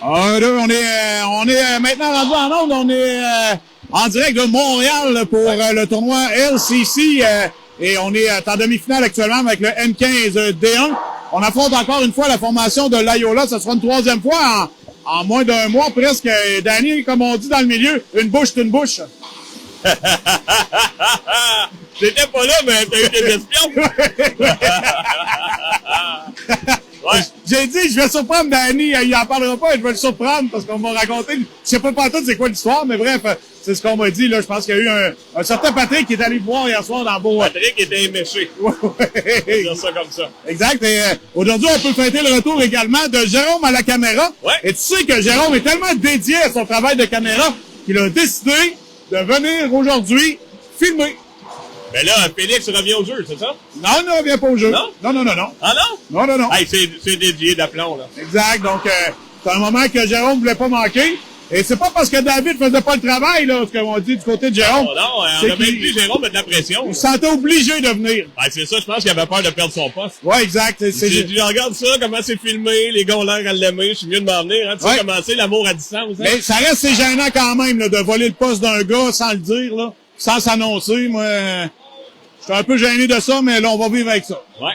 On est maintenant rendu en onde. On est en direct de Montréal pour le tournoi LCC. Et on est en demi-finale actuellement avec le M15D1. On affronte encore une fois la formation de l'Ayola. Ça sera une troisième fois en moins d'un mois presque. Et Danny, comme on dit dans le milieu, une bouche, c'est une bouche. J'étais pas là, mais t'as eu des espions. Ouais. J'ai dit, je vais surprendre Danny, il en parlera pas, je vais le surprendre parce qu'on va raconter, je sais pas tout c'est quoi l'histoire, mais bref, c'est ce qu'on m'a dit, là, je pense qu'il y a eu un certain Patrick qui est allé voir hier soir dans Beau. Patrick était éméché. Ouais. On va dire ça comme ça. Exact, et aujourd'hui, on peut fêter le retour également de Jérôme à la caméra. Ouais. Et tu sais que Jérôme est tellement dédié à son travail de caméra qu'il a décidé de venir aujourd'hui filmer. Mais là, Félix revient au jeu, c'est ça? Non, il ne revient pas au jeu. Non? Non. Ah non? Non. Hey, c'est dédié d'aplomb, là. Exact. Donc, c'est un moment que Jérôme voulait pas manquer. Et c'est pas parce que David faisait pas le travail, là, ce qu'on dit du côté de Jérôme. Non, on a même dit Jérôme a de la pression. Il se sentait obligé de venir. Ben, c'est ça, je pense qu'il avait peur de perdre son poste. Ouais, exact. J'ai dit, regarde ça, comment c'est filmé, les gars ont l'air à l'aimer, je suis mieux de m'en venir, hein. Tu sais comment c'est, l'amour à distance, hein? Mais ça reste, c'est gênant quand même, là, de voler le poste d'un gars sans le dire, là, sans s'annoncer. Moi, je suis un peu gêné de ça, mais là, on va vivre avec ça. Ouais.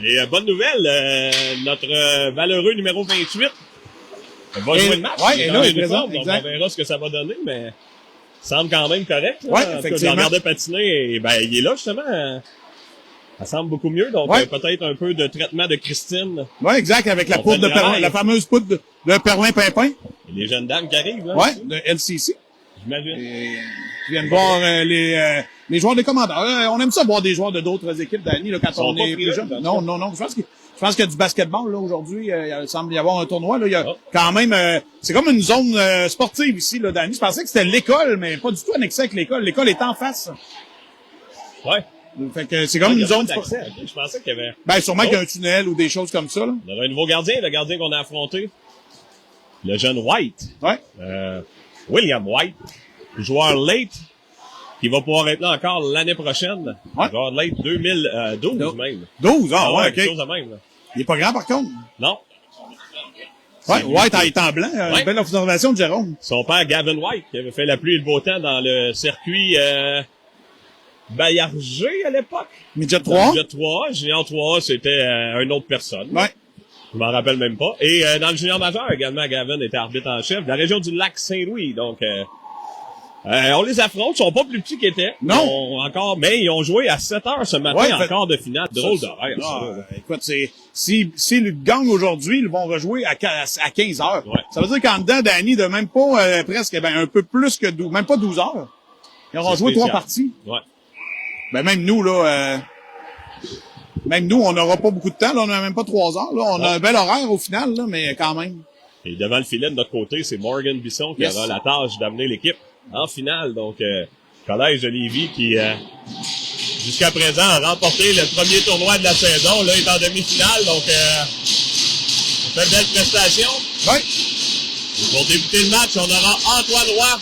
Et bonne nouvelle, notre valeureux numéro 28 va jouer le match. Ouais, il est et dans là, les il est présent, uniformes, donc exact. on verra ce que ça va donner, mais ça semble quand même correct. Là. Ouais, En tout cas, effectivement. je le regardais patiner et ben il est là justement. Ça semble beaucoup mieux, donc Ouais. peut-être un peu de traitement de Christine. Ouais, exact, avec la On poudre fait de le travail. Perlin, la fameuse poudre de Perlin-Pimpin. Et les jeunes dames qui arrivent, là. Ouais, de LCC. J'imagine. Et qui viennent voir les joueurs des commandants. On aime ça voir des joueurs de d'autres équipes, Danny, là, quand sont on pas est plus frileux, jeune. dans Non. Je pense qu'il y a du basketball là aujourd'hui. Il semble y avoir un tournoi. Là. Il y a Oh. quand même. C'est comme une zone sportive ici, là, Danny. Je pensais que c'était l'école, mais pas du tout annexé avec l'école. L'école est en face. Ouais. Fait que c'est comme Il y une a pas zone d'accès. sportive. Ok, je pensais qu'il y avait. Ben sûrement Oh. qu'il y a un tunnel ou des choses comme ça. Là. On a un nouveau gardien, le gardien qu'on a affronté. Le jeune White. Ouais. William White. Joueur late. Qui va pouvoir être là encore l'année prochaine. Ouais. Joueur late 2012 même. 12, ouais, quelque ok. chose de même, là. Il est pas grand par contre. Non. Ouais, White en étant blanc. Ouais. Une belle observation de Jérôme. Son père, Gavin White, qui avait fait la pluie et le beau temps dans le circuit Bayargé à l'époque. Midget 3. Junior 3, Junior 3, c'était une autre personne. Ouais. Je m'en rappelle même pas. Et dans le junior majeur également, Gavin était arbitre en chef de la région du lac Saint-Louis. Donc, on les affronte. Ils sont pas plus petits qu'ils étaient. Non. Mais ils ont joué à 7 heures ce matin Ouais, en quart de finale. Drôle d'horaire, ça. Ah, là. écoute, s'ils gagnent aujourd'hui, ils vont rejouer à 15 heures. Ouais. Ça veut dire qu'en dedans, Danny, de même pas presque, un peu plus que 12, même pas 12 heures. Ils auront C'est joué 3 spécial. parties. Ouais. Ben, même nous, là, même nous, on n'aura pas beaucoup de temps, là, on n'a même pas 3 heures, là. On a un bel horaire au final, là, mais quand même. Et devant le filet de notre côté, c'est Morgan Bisson qui Yes. aura la tâche d'amener l'équipe en finale. Donc, Collège de Lévis qui, jusqu'à présent, a remporté le premier tournoi de la saison. Là, est en demi-finale. Donc, fait de belles prestations. Ouais. Pour débuter le match, on aura Antoine Roy,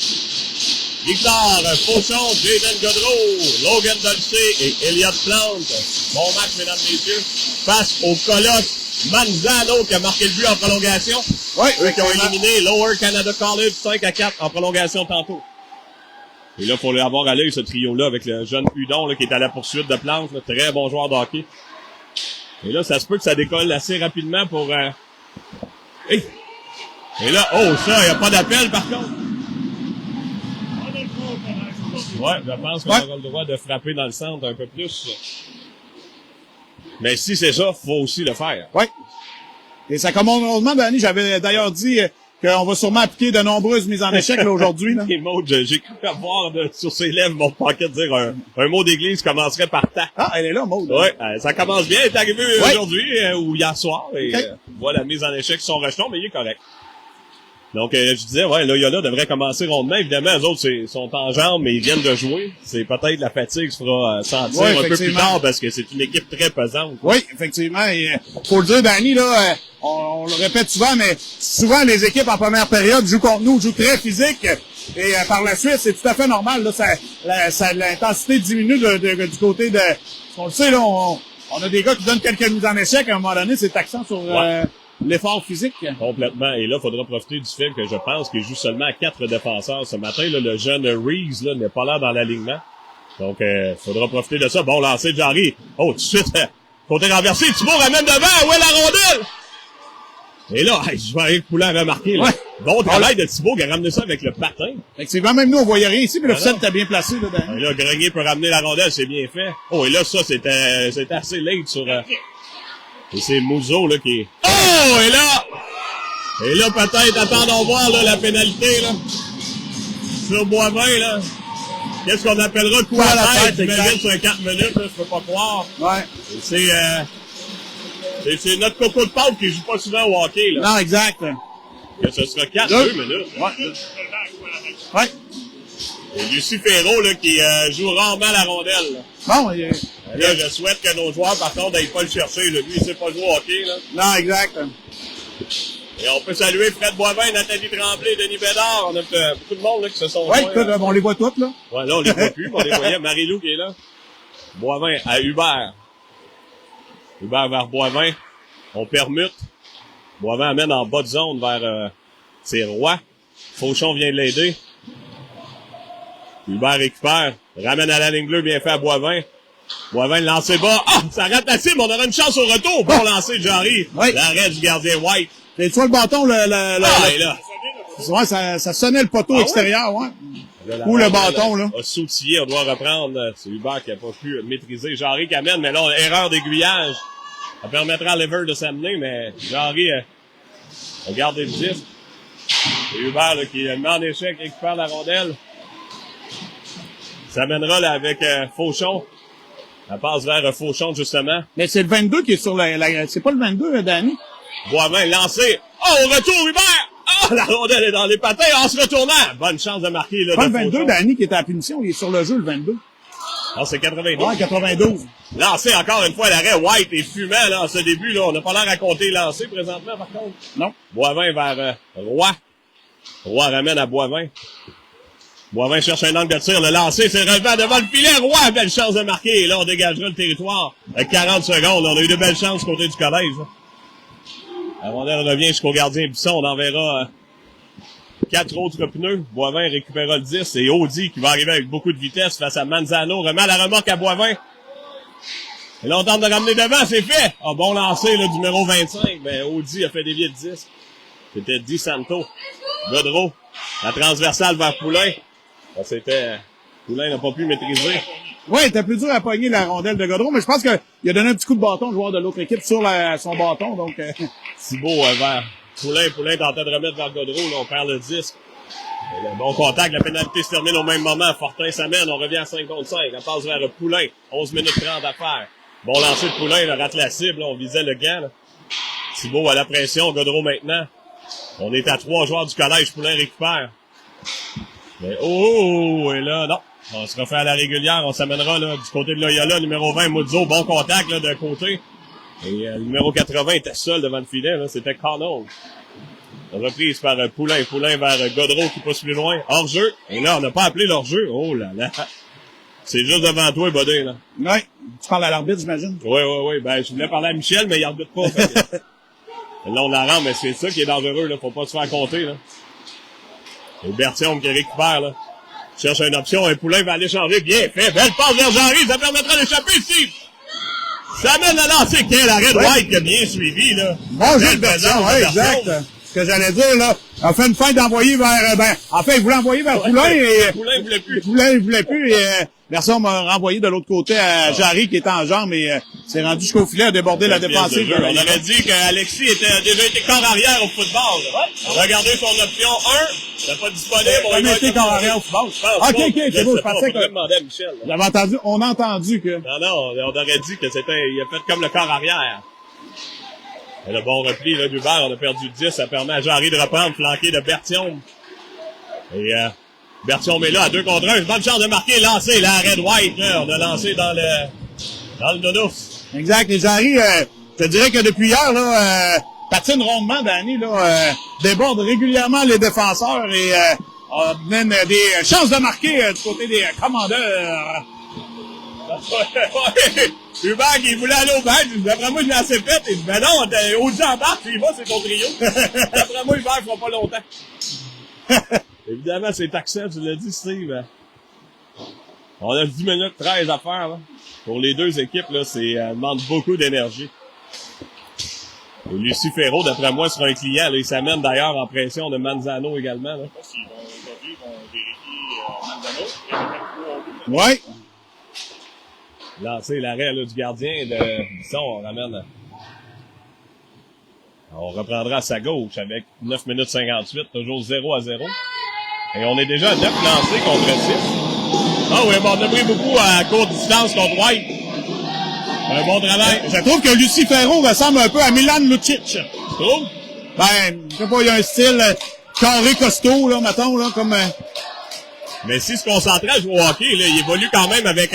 Victor Fauchon, Jaden Godreau, Logan Dolce et Elliott Plante. Bon match, mesdames et messieurs, face au colosse Manzano qui a marqué le but en prolongation. Ouais. Eux qui ont éliminé Lower Canada College 5-4 en prolongation tantôt. Et là, faut avoir à l'œil ce trio-là avec le jeune Hudon là, qui est à la poursuite de Plante, là, très bon joueur de hockey. Et là, ça se peut que ça décolle assez rapidement pour... Hey! Et là, oh, ça, il n'y a pas d'appel par contre. Ouais, je pense qu'on aura le droit de frapper dans le centre un peu plus. Mais si c'est ça, faut aussi le faire. Ouais. Et ça commence heureusement, Danny, j'avais d'ailleurs dit qu'on va sûrement appliquer de nombreuses mises en échec, là, aujourd'hui, là. Et Maud, j'ai cru avoir sur ses lèvres mon paquet dire un mot d'église commencerait par ta. Ah, elle est là, Maud. Ouais, ça commence bien. Elle est arrivé Ouais. aujourd'hui ou hier soir. Et Okay. voilà la mise en échec sur son rejeton, mais il est correct. Donc, je disais, ouais, Loyola devrait commencer rondement. Évidemment, eux autres sont en jambes, mais ils viennent de jouer. C'est peut-être la fatigue se fera sentir Ouais, un peu plus effectivement. tard parce que c'est une équipe très pesante. Oui, effectivement. Et, faut le dire, Danny, là, on le répète souvent, mais souvent les équipes en première période jouent contre nous, jouent très physique. Et par la suite, c'est tout à fait normal. Là, l'intensité diminue du côté de... On le sait, là, on a des gars qui donnent quelques mises en échec. À un moment donné, c'est taxant sur l'effort physique. Complètement. Et là, il faudra profiter du fait que je pense qu'il joue seulement à 4 défenseurs ce matin. Là, le jeune Reeves là, n'est pas là dans l'alignement. Donc, faudra profiter de ça. Bon, lancer de Jarry. Oh, tout de suite, côté renversé. Thibault ramène devant. Ouais, la rondelle! Et là, je vais avec Poulin remarquer. Là. Ouais. Bon travail de Thibault qui a ramené ça avec le patin. Effectivement, même nous, on voyait rien ici, mais l'officiel était bien placé. Là, et là, Grenier peut ramener la rondelle, c'est bien fait. Oh, et là, ça, c'était assez late sur... et c'est Mouzeau, là, qui est... Oh! Et là, peut-être, attendons voir, là, la pénalité, là. Sur Boivin, là. Qu'est-ce qu'on appellera coup à la tête, j'imagine, sur 4 minutes, là, je peux pas croire. Ouais. Et c'est notre coco de pâte qui joue pas souvent au hockey, là. Non, exact. Que ce sera 2 minutes. Ouais. Ouais. Et Lucie Ferraud, là, qui joue rarement la rondelle, là. Bon, là, je souhaite que nos joueurs, par contre, n'aillent pas le chercher, là. Lui, il sait pas jouer au hockey, là. Non, exact. Et on peut saluer Fred Boivin, Nathalie Tremblay, Denis Bédard. On a beaucoup de monde, là, qui se sont... Ouais, écoute, on les voit toutes, là. Ouais, là, on les voit plus, mais on les voyait. Marie-Lou qui est là. Boivin à Hubert. Hubert vers Boivin. On permute. Boivin amène en bas de zone vers c'est Roy. Fauchon vient de l'aider. Hubert récupère. Ramène à la ligne bleue, bien fait à Boivin. Boivin le lancer bas. Ah! Ça rate la cible, on aura une chance au retour. Bon lancer de Jarry. Oui. L'arrêt du gardien White. Et tu vois le bâton, Ah, et là. Ouais, ça sonnait le poteau extérieur, ouais. Là, ou le bâton, là. A sautillé, on doit reprendre. C'est Hubert qui a pas pu maîtriser. Jarry qui amène, mais là, erreur d'aiguillage. Ça permettra à Lever de s'amener, mais Jarry a gardé le 10. Et Hubert, là, qui met en échec, récupère la rondelle. Ça mènera, là, avec Fauchon. Elle passe vers Fauchon, justement. Mais c'est le 22 qui est sur c'est pas le 22, Danny? Boivin lancé. Oh, au retour, Hubert! Oh, la rondelle est dans les patins en se retournant. Bonne chance de marquer, là. Pas de le 22, Fauchon. Danny, qui était à la punition. Il est sur le jeu, le 22. Non, c'est 92. Ouais, 92. Lancé encore une fois, l'arrêt White est fumant, là, en ce début, là. On n'a pas l'air à compter lancé, présentement, par contre. Non. Boivin vers Roy. Roy ramène à Boivin. Boivin cherche un angle de tir. Le lancer, c'est relevant devant le filet. Roy, belle chance de marquer. Et là, on dégagera le territoire. Avec 40 secondes, on a eu de belles chances côté du collège, là. La rondelle revient jusqu'au gardien Bisson. On enverra 4 autres pneus. Boivin récupérera le 10. Et Audi qui va arriver avec beaucoup de vitesse face à Manzano. Remet la remorque à Boivin. Et là, on tente de ramener devant. C'est fait. Ah, bon lancer, le numéro 25. Ben, Audi a fait dévier de 10. C'était Di Santo. Godreau. La transversale vers Poulain. Ça, c'était... Poulain n'a pas pu maîtriser. Ouais, il était plus dur à pogner la rondelle de Godreau, mais je pense qu'il a donné un petit coup de bâton au joueur de l'autre équipe sur son bâton, donc... Thibault vers Poulain. Poulain tentait de remettre vers Godreau. Là, on perd le 10. Et le bon contact. La pénalité se termine au même moment. Fortin s'amène. On revient à 5 contre 5. On passe vers Poulain. 11 minutes 30 à faire. Bon lancer de Poulain. Là, rate la cible. Là, on visait le gant. Là. Thibault à la pression. Godreau maintenant. On est à 3 joueurs du collège. Poulain récupère. Mais et là, non. On se refait à la régulière. On s'amènera là du côté de Loyola. Numéro 20, Muzzo. Bon contact là, de côté. Et le numéro 80 était seul devant le filet. Là. C'était Connell. Reprise par Poulain. Poulain vers Godreau qui pousse plus loin. Hors-jeu. Et là, on n'a pas appelé l'hors-jeu. Oh là là. C'est juste devant toi, Bodin, là. Ouais. Tu parles à l'arbitre, j'imagine? Oui. Ben, je voulais parler à Michel, mais il arbitre pas. Fait. Là, on la rend, mais c'est ça qui est dangereux, là. Faut pas se faire compter, là. Et Bertium qui récupère, là. Cherche une option. Un Poulain va aller changer. Bien fait. Belle passe vers Jarry. Ça permettra d'échapper ici. Ça amène la lancer. Quel arrêt de White qui a bien suivi, là. Bon jeu de Bertium, ouais, exact. Ce que j'allais dire, là, on fait une feinte d'envoyer vers, en fait, il voulait envoyer vers Poulain et... Poulain voulait plus. Poulain voulait plus et, Bertium m'a renvoyé de l'autre côté à Jarry qui était en jambe et, s'est rendu jusqu'au filet, a débordé la défensive. On aurait dit qu'Alexis était déjà été corps arrière au football, là. Regardez son option 1. C'est pas disponible. On a été corps arrière au football. Ok, c'est beau, je pensais que... demander à Michel. J'avais entendu, on a entendu que... Non, on aurait dit que il a fait comme le corps arrière. Et le bon repli, là, d'Hubert, on a perdu 10. Ça permet à Jarry de reprendre, flanqué de Bertium. Et, Bertium est là, à 2 contre 1. Bonne chance de marquer, lancer, l'arrêt de White, là. On a lancé dans le nounours. Exact. Et Jarry, je te dirais que depuis hier, là, patine rondement, Danny, là, déborde régulièrement les défenseurs et, mène des chances de marquer du côté des commandeurs. Hubert qui voulait aller au banc, d'après moi, il a assez fait. Il dit, ben non, Audi embarque, tu y vas, c'est ton trio. D'après moi, Hubert fera pas longtemps. Évidemment, c'est taxant, tu l'as dit, Steve. On a 10 minutes 13 à faire, là. Pour les deux équipes, là, demande beaucoup d'énergie. Et Lucie Ferraud, d'après moi, sera un client, là. Il s'amène d'ailleurs en pression de Manzano également, là. Aujourd'hui, ils vont vérifier Manzano. Ouais. Lancer l'arrêt, là, du gardien de Bisson, on ramène. On reprendra à sa gauche avec 9 minutes 58, toujours 0-0. Et on est déjà à 9 lancés contre 6. Ah oui, on a pris beaucoup à courte distance contre White. Un bon travail. Je trouve que Lucie Ferraud ressemble un peu à Milan Lucic. Tu trouves? Ben, je sais pas, il y a un style carré costaud, là, mettons, là, comme... Mais s'il se concentrait à jouer au hockey, là, il évolue quand même avec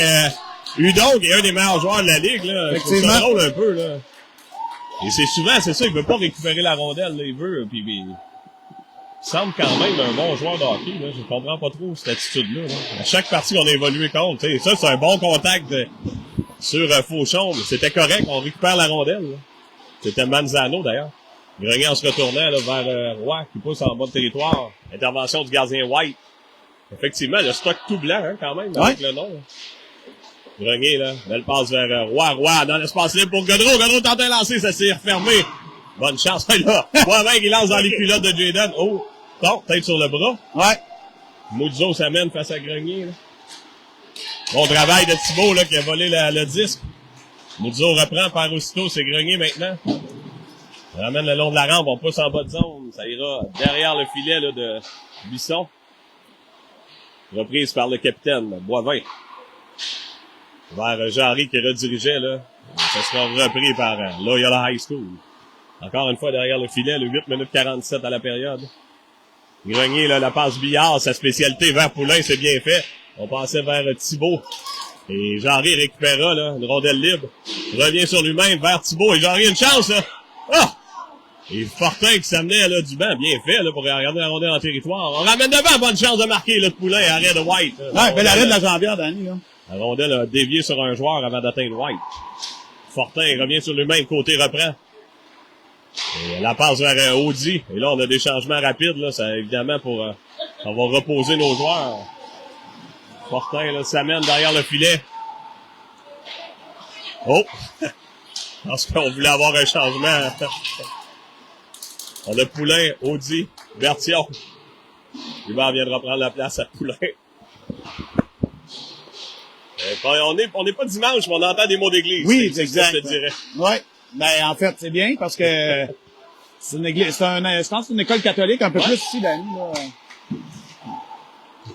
Hudon, qui est un des meilleurs joueurs de la Ligue, là. Effectivement. C'est drôle un peu, là. Et c'est souvent, c'est ça, il veut pas récupérer la rondelle, là, il veut, puis il semble quand même un bon joueur de hockey, là. Je comprends pas trop cette attitude-là, là. À chaque partie qu'on a évolué contre, tu sais, ça, c'est un bon contact sur Fauchon, mais c'était correct, on récupère la rondelle, là. C'était Manzano, d'ailleurs. Grenier en se retournant, là, vers Roy, qui pousse en bas de territoire. Intervention du gardien White. Effectivement, le stock tout blanc, hein, quand même, avec le nom, là. Grenier, là, belle passe vers Roy, dans l'espace libre pour Godreau. Godreau tente de lancer, ça s'est refermé. Bonne chance, là. Moi-même, il lance dans les culottes de Jaden. Oh, bon, tête sur le bras. Ouais. Moudzo s'amène face à Grenier, là. Bon travail de Thibault, là, qui a volé le disque. Moudzo reprend par aussitôt, c'est Grenier maintenant. On ramène le long de la rampe, on pousse en bas de zone. Ça ira derrière le filet, là, de Bisson. Reprise par le capitaine, Boivin. Vers Jarry qui redirigeait, là. Ça sera repris par Loyola High School. Encore une fois derrière le filet, le 8 minutes 47 à la période. Grenier, là, la passe Billard, sa spécialité vers Poulain, c'est bien fait. On passait vers Thibault. Et Jarry récupérera, là, une rondelle libre. Revient sur lui-même vers Thibault. Et Jarry a une chance, là. Ah! Et Fortin qui s'amenait, là, du banc. Bien fait, là, pour regarder la rondelle en territoire. On ramène devant, bonne chance de marquer, là, de Poulain, arrêt de White. Ouais, bel arrêt de la jambière, Danny, là. La rondelle a dévié sur un joueur avant d'atteindre White. Fortin revient sur lui-même, côté reprend. Et la passe vers Audi. Et là, on a des changements rapides, là. Ça, évidemment, on va reposer nos joueurs. Fortin, là, s'amène derrière le filet. Oh! Parce qu'on voulait avoir un changement. On a Poulain, Audi, Bertillon. Hubert vient de reprendre la place à Poulain. On n'est pas dimanche, mais on entend des mots d'église. Oui, c'est exact. Je te dirais. Ouais. Ben, en fait, c'est bien parce que c'est une église, je pense que c'est une école catholique un peu plus ici, Danny, là.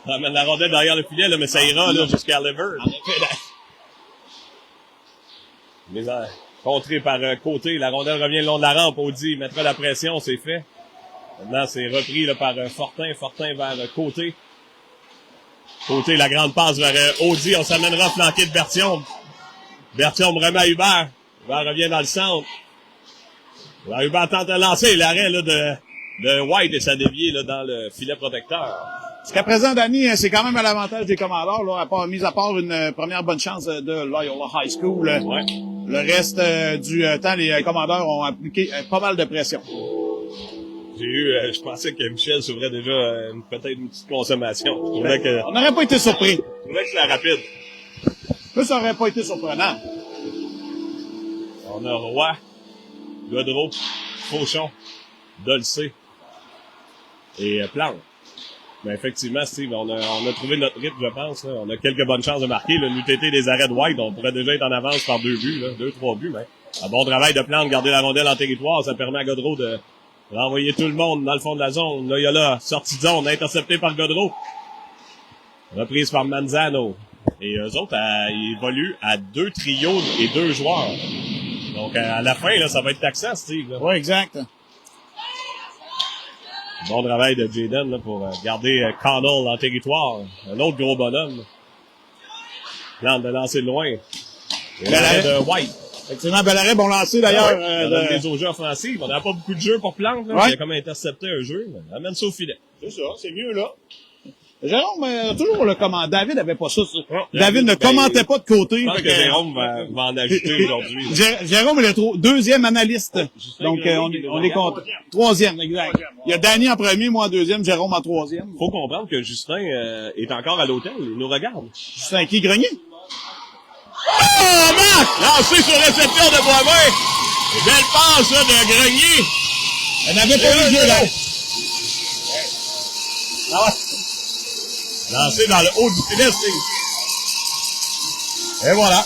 On ramène la rondelle derrière le filet, là, mais ça ira, là, jusqu'à Lever. Mais, contré par Côté, la rondelle revient le long de la rampe, Audi mettra la pression, c'est fait. Maintenant, c'est repris, là, par Fortin vers Côté. Côté, la grande passe vers Audi. On s'amènera flanqué de Berthiaume. Berthiaume remet à Hubert. Hubert revient dans le centre. Là, Hubert tente de lancer l'arrêt là, de White et ça dévié là, dans le filet protecteur. Jusqu'à présent, Danny, c'est quand même à l'avantage des Commandeurs, là, mis à part une première bonne chance de Loyola High School. Ouais. Le reste du temps, les Commandeurs ont appliqué pas mal de pression. Je pensais que Michel s'ouvrait déjà peut-être une petite consommation. Je trouvais que, On n'aurait pas été surpris. je trouvais que c'était rapide. Ça aurait pas été surprenant. On a Roy, Godreau, Fauchon, Dolcé et Plante. Mais effectivement, Steve, on a trouvé notre rythme, je pense. Là. On a quelques bonnes chances de marquer. L'UTT des arrêts de White, on pourrait déjà être en avance par 2 buts, 2-3 buts. Mais un bon travail de Plante, garder la rondelle en territoire, ça permet à Godreau de renvoyer tout le monde dans le fond de la zone. Là, il y a là, sortie de zone, intercepté par Godreau. Reprise par Manzano. Et eux autres, ils évoluent à 2 trios et 2 joueurs. Donc, à la fin, là, ça va être taxant, Steve. Là. Oui, exact. Bon travail de Jaden là, pour garder Connell en territoire. Un autre gros bonhomme. Plante de lancer de loin. Et l'arrêt de White. Effectivement, bel arrêt, bon lancer d'ailleurs. On a des jeux offensifs. On n'a pas beaucoup de jeux pour Plante. Là. Ouais. Il a comme intercepté un jeu. Amène ça au filet. C'est ça, c'est mieux là. Jérôme, toujours le comment. David avait pas ça. Oh, David ne commentait pas de côté. Je pense fait que Jérôme va en ajouter aujourd'hui. Jérôme est le deuxième analyste. Justin Donc, Grenier, on est content. Troisième, exact. Il y a Danny en premier, moi en deuxième, Jérôme en troisième. Faut comprendre que Justin est encore à l'hôtel. Il nous regarde. Justin qui, Grenier? Oh, Marc! Lancé sur réception de Boisvert. Belle passe, là, de Grenier. Elle n'avait pas eu le jeu, là. Ah ouais. Lancé dans le haut du filet, et voilà.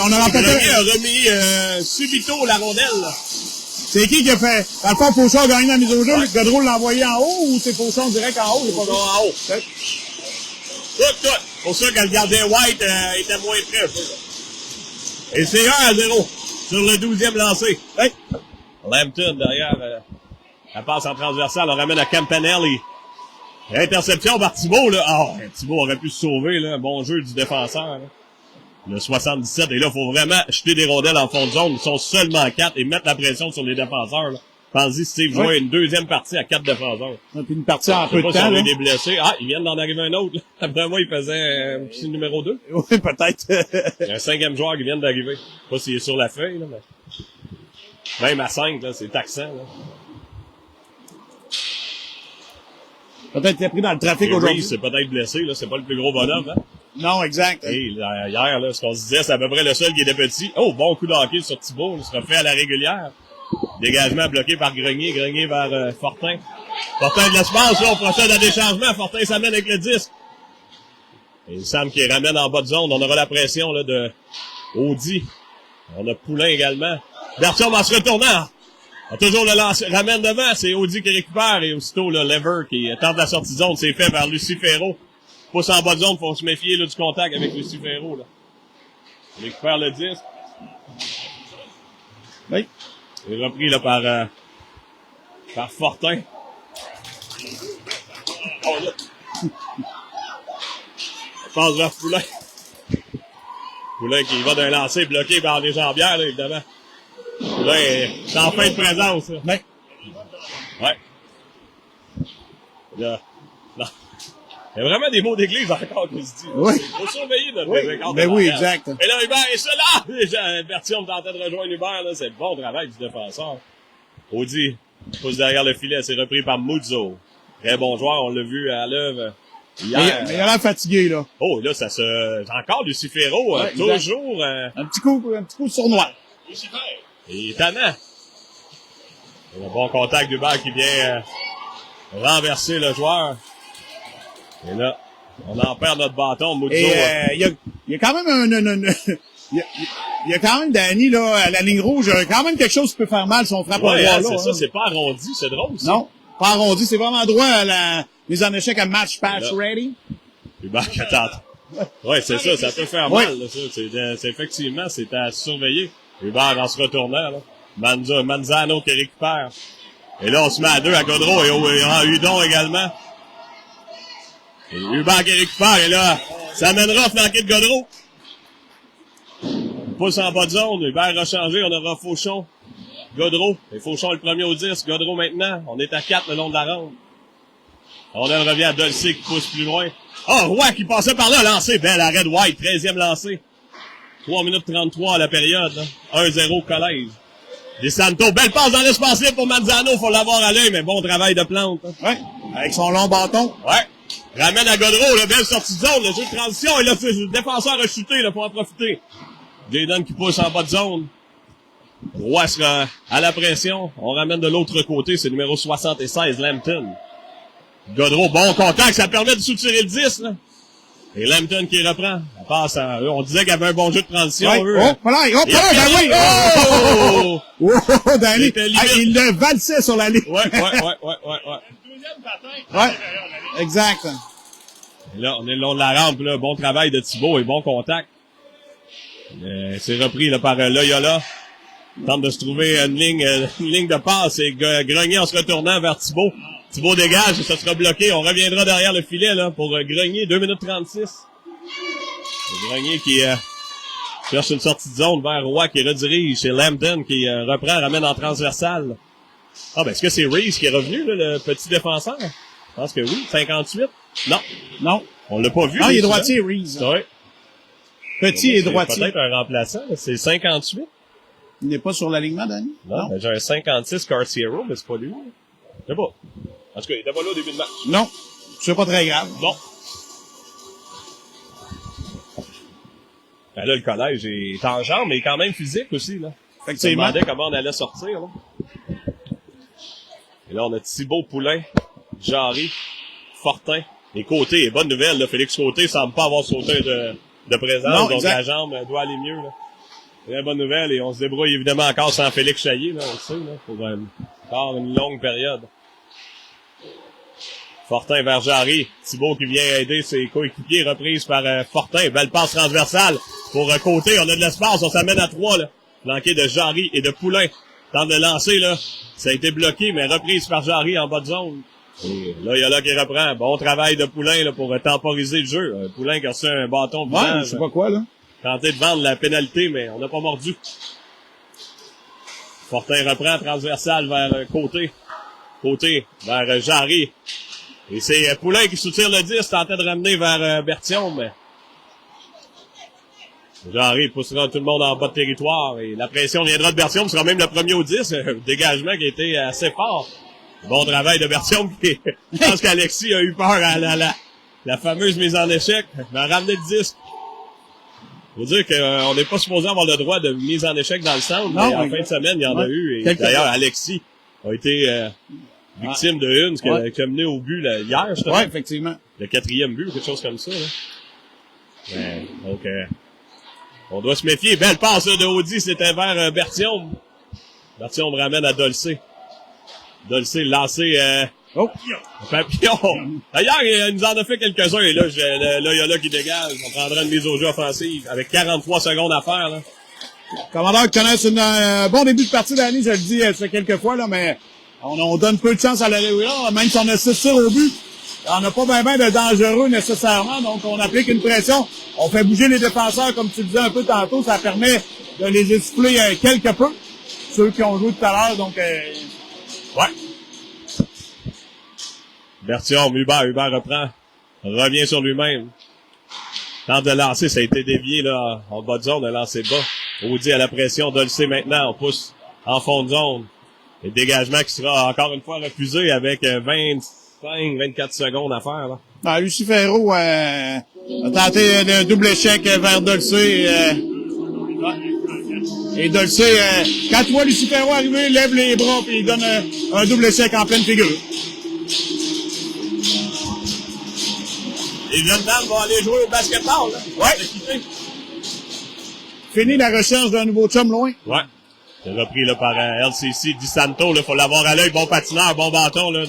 On a remporté. Grenier a remis subito la rondelle. C'est qui a fait? Dans le fond, Fauchon a gagné la mise au jeu. Ouais. Godreau l'a envoyé en haut ou c'est Fauchon direct en haut? Fauchon en haut. Tout. Pour ça que le gardien White était moins près. Et c'est 1-0 sur le 12e lancé. Hey. Lampton derrière la passe en transversale. On ramène à Campanelli. Interception par Thibault, là. Oh, Thibault aurait pu se sauver, là. Bon jeu du défenseur, là. Le 77. Et là, faut vraiment jeter des rondelles en fond de zone. Ils sont seulement 4 et mettre la pression sur les défenseurs, là. Pensez Steve jouait une deuxième partie à 4 défenseurs. Puis une partie en peu de temps, là. Si des blessés. Ah, ils viennent d'en arriver un autre, là. Après moi, il faisait un petit numéro 2. Oui, peut-être. Il y a un 5e joueur qui vient d'arriver. Je sais pas s'il est sur la feuille, là, mais... Même à 5, là, c'est taxant, là. Peut-être qu'il est pris dans le trafic aujourd'hui. C'est peut-être blessé, là. C'est pas le plus gros bonhomme, hein. Non, exact. Et hier, là, ce qu'on se disait, c'est à peu près le seul qui était petit. Oh, bon coup de hockey sur Thibault. Il sera fait à la régulière. Dégagement bloqué par Grenier. Grenier vers Fortin. Fortin de l'espace, là. On procède à des changements. Fortin s'amène avec le disque. Et il semble qu'il ramène en bas de zone. On aura la pression, là, de Audi. On a Poulain également. Bertium en se retournant. On a toujours le lance, ramène devant. C'est Audi qui récupère. Et aussitôt, le Lever qui tente la sortie de zone. C'est fait vers Lucie Ferraud. Pousse en bas de zone, faut se méfier là, du contact avec Lucie Ferraud. Là. Il récupère le disque. Oui. Il est repris là, par Fortin. Oh, là. On passe vers Poulain. Poulain qui va d'un lancer bloqué par les jambières, là, évidemment. Poulain est en fin de présence. Là. Oui. Ouais. Là. Il y a vraiment des mots d'église encore que je dis. Oui. Il faut surveiller notre Ben oui, exact. Et là, Hubert est là! Bertium tentait de rejoindre Hubert, là. C'est le bon travail du défenseur. Audi pousse derrière le filet, c'est repris par Muzzo. Très bon joueur, on l'a vu à l'œuvre hier. Mais il a l'air fatigué, là. Oh, là, ça se... Encore Lucie Ferraud, toujours... Un petit coup sournois. Il est tannant. Un bon contact d'Hubert qui vient renverser le joueur. Et là, on en perd notre bâton, Muzzo. Et il y a quand même il y a quand même Danny, là, à la ligne rouge, il y a quand même quelque chose qui peut faire mal si on frappe un droit, là. C'est ça, c'est pas arrondi, c'est drôle, ça. Non, pas arrondi, c'est vraiment droit à la mise en échec à match patch ready. Hubert qui attend. Ouais, c'est ça peut faire mal, là, ça. C'est effectivement, c'est à surveiller. Hubert en se retournant, là. Manzano qui récupère. Et là, on se met à 2 à Godreau et en Hudon également. Et Hubert qui récupère, et là, ça mènera flanqué de Godreau. Pousse en bas de zone, Hubert a changé, on aura Fauchon, Godreau. Et Fauchon est le premier au 10, Godreau maintenant. On est à 4 le long de la ronde. On revient à Dolcé qui pousse plus loin. Oh, Roy qui passait par là, lancé. Bel arrêt de White, 13e lancé. 3 minutes 33 à la période, là. 1-0 collège. Des Santos, belle passe dans l'espace libre pour Manzano, faut l'avoir à l'œil, mais bon travail de Plante. Hein. Ouais, avec son long bâton. Ouais. Ramène à Godreau, là, belle sortie de zone, le jeu de transition, et là, le défenseur a chuté, là, pour en profiter. Jayden qui pousse en bas de zone. Roy sera à la pression. On ramène de l'autre côté, c'est numéro 76, Lampton. Godreau, bon contact, ça permet de soutirer le 10, là. Et Lampton qui reprend. On passe à eux. On disait qu'il y avait un bon jeu de transition, ouais. eux. Oh, voilà, ben oui! Oh! Oh, Danny! Il le valsait sur la ligne. Ouais. Deuxième patin. Ouais. Exact. Et là, on est le long de la rampe, là. Bon travail de Thibault et bon contact. C'est repris, là, par Loyola. Tente de se trouver une ligne de passe et Grenier en se retournant vers Thibault. Thibault dégage et ça sera bloqué. On reviendra derrière le filet, là, pour Grenier. 2 minutes 36. C'est Grenier qui cherche une sortie de zone vers Roy qui redirige. C'est Lampton qui reprend, ramène en transversale. Ah, ben, est-ce que c'est Reese qui est revenu, là, le petit défenseur? Je pense que oui. 58. Non. Non. On l'a pas vu. Non, il est droitier, Reese. Oui. Petit et droitier. Peut-être un remplaçant. C'est 58. Il n'est pas sur l'alignement, Danny? Non. Ben, j'ai un 56 Carciero, mais c'est pas lui. Je sais pas. En tout cas, il était pas là au début de match. Non. C'est pas très grave. Bon. Ben là, le collège est en jambes, mais quand même physique aussi, là. Effectivement. On se demandait comment on allait sortir, là. Et là, on a Thibaut Poulain, Jarry, Fortin et Côté. Et bonne nouvelle, là, Félix Côté semble pas avoir sauté de présence, non, donc exact. La jambe doit aller mieux, là. Très bonne nouvelle, et on se débrouille évidemment encore sans Félix Chaillé, là, on le sait, là, pour encore une longue période. Fortin vers Jarry. Thibaut qui vient aider ses coéquipiers, reprise par Fortin. Belle passe transversale pour Côté. On a de l'espace, on s'amène à 3, là. Flanqué de Jarry et de Poulain. Tente de lancer, là. Ça a été bloqué, mais reprise par Jarry en bas de zone. Et là, il y a là qui reprend. Bon travail de Poulain, là, pour temporiser le jeu. Poulain qui a reçu un bâton de je sais pas quoi, là. Tenté de vendre la pénalité, mais on n'a pas mordu. Fortin reprend transversale vers Côté. Côté vers Jarry. Et c'est Poulain qui soutire le 10, tentait de ramener vers Berthiaume, mais Jarry poussera tout le monde en bas de territoire et la pression viendra de Berthiaume, sera même le premier au 10, dégagement qui a été assez fort. Bon travail de Berthiaume qui, je pense qu'Alexis a eu peur à la fameuse mise en échec, il a ramené le 10. Faut dire qu'on n'est pas supposé avoir le droit de mise en échec dans le centre, mais en fin de semaine, il y en a eu, et d'ailleurs, Alexis a été victime de une, qui a mené au but là, hier, justement. Oui, effectivement. Le 4e but ou quelque chose comme ça. Là. Donc, on doit se méfier. Belle passe là, de Audi, c'était vers Berthiaume. Berthiaume ramène à Dolcé. Dolcé lancé Papillon. D'ailleurs, il nous en a fait quelques-uns. Et là, il y a là qui dégage. On prendra une mise au jeu offensive avec 43 secondes à faire. Là. Commandeur qui connaisse un bon début de partie d'année, je le dis ça quelques fois, là, mais on donne peu de chance à l'Aléoula, même si on a 6 tirs au but. On n'a pas bien de dangereux nécessairement, donc on applique une pression. On fait bouger les défenseurs, comme tu le disais un peu tantôt, ça permet de les essouffler quelque peu, ceux qui ont joué tout à l'heure, donc... Ouais. Berthiaume, Hubert reprend, revient sur lui-même. Tente de lancer, ça a été dévié là en bas de zone, on a lancé bas. Audi à la pression, Dolcé maintenant, on pousse en fond de zone. Le dégagement qui sera encore une fois refusé avec 25-24 secondes à faire. Là. Ah, Lucifero a tenté un double échec vers Dolcé. Et Dolcé, quand tu vois Lucifero arriver, lève les bras et il donne un double échec en pleine figure. Les jeunes dames vont aller jouer au basketball. Là. Ouais. Fini la recherche d'un nouveau chum loin. Ouais. C'est repris là, par LCC Di Santo. Il faut l'avoir à l'œil. Bon patineur, bon bâton là,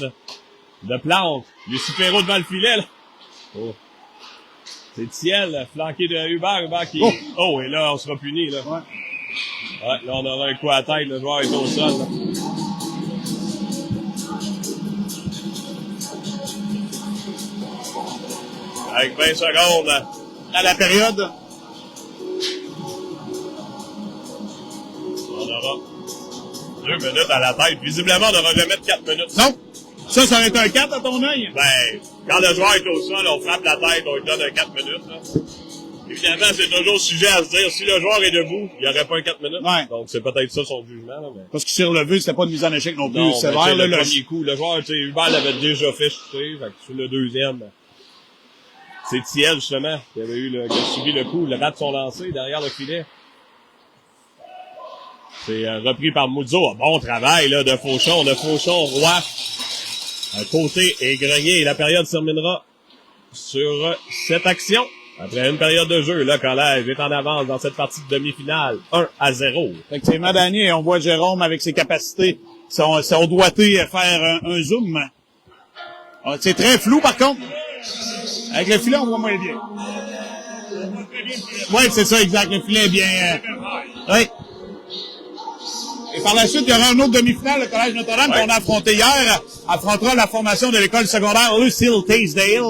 de plante. Lucifero devant le filet. Là. Oh. C'est Thiel, flanqué de Hubert qui... Oh, et là, on sera puni. Là. Ouais, là, on aura un coup à la tête. Le joueur est au sol. Là. Avec 20 secondes à la période. On aura 2 minutes à la tête. Visiblement, on n'aura jamais de 4 minutes. Non. Ça aurait été un 4 à ton œil? Ben, quand le joueur est au sol, on frappe la tête, on lui donne un 4 minutes. Là. Évidemment, c'est toujours sujet à se dire, si le joueur est debout, il n'y aurait pas un 4 minutes. Ouais. Donc, c'est peut-être ça son jugement. Là, mais... Parce que sur le but, c'était pas une mise en échec non plus. Non, c'est vrai, le premier coup. Le joueur, tu sais, Hubert l'avait déjà fait chuter. Fait que sur le deuxième, c'est Thiel, justement, qui a subi le coup. Le rate son lancé derrière le filet. C'est repris par Muzzo. Bon travail là de Fauchon. Roy. Côté et Grenier. Et la période se terminera sur cette action. Après une période de jeu, le collège est en avance dans cette partie de demi-finale. 1-0. Effectivement, Danny, on voit Jérôme avec ses capacités, son doigté faire un zoom. C'est très flou, par contre. Avec le filet, on voit moins bien. Oui, c'est ça, exact. Le filet est bien... oui. Et par la suite, il y aura un autre demi-finale, le Collège Notre-Dame, qu'on a affronté hier, affrontera la formation de l'école secondaire Lucille Taysdale.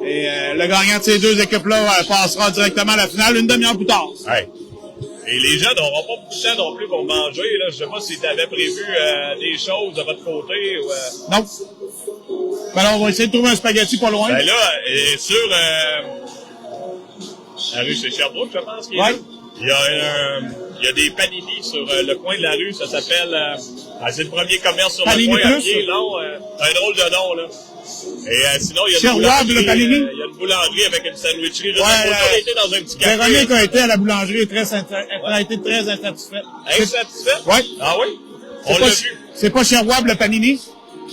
Et le gagnant de ces deux équipes-là passera directement à la finale une demi-heure plus tard. Ouais. Et les jeunes n'auront pas beaucoup de temps non plus pour manger. Là. Je sais pas si tu avais prévu des choses de votre côté. Ou, Non. Ben là, on va essayer de trouver un spaghetti pas loin. Ben là, sur la rue, c'est Sherbrooke, je pense qu'il est là. Il y a des panini sur le coin de la rue, ça s'appelle... c'est le premier commerce sur Panini le coin, à Plus. pied, non? Un drôle de nom, là. Et sinon, il y a Sherbrooke, le Panini. Il y a une boulangerie avec une sandwicherie. On a été dans un petit café. Véronique a été à la boulangerie et a été très insatisfaite. Insatisfaite? Oui. Ah oui? On l'a vu. C'est pas Sherbrooke, le Panini?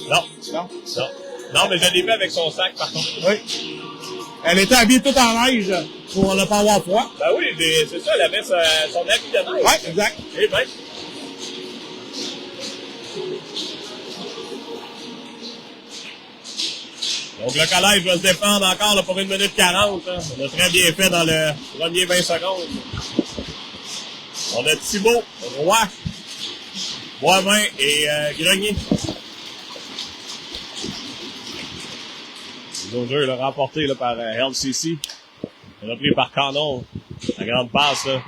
Non. Non. Non. Non, mais je l'ai vu avec son sac, par contre. Oui. Elle était habillée toute en neige pour ne pas avoir froid. Ben oui, c'est ça, elle avait son habit de neige. Oui, exact. Eh ben. Donc le collège va se défendre encore là, pour 1 minute 40. Hein. On a très bien fait dans le premier 20 secondes. On a Thibault, Roy, Boivin et Grenier. Le jeu là, remporté là, par LCC. Repris par Canon. La grande passe là,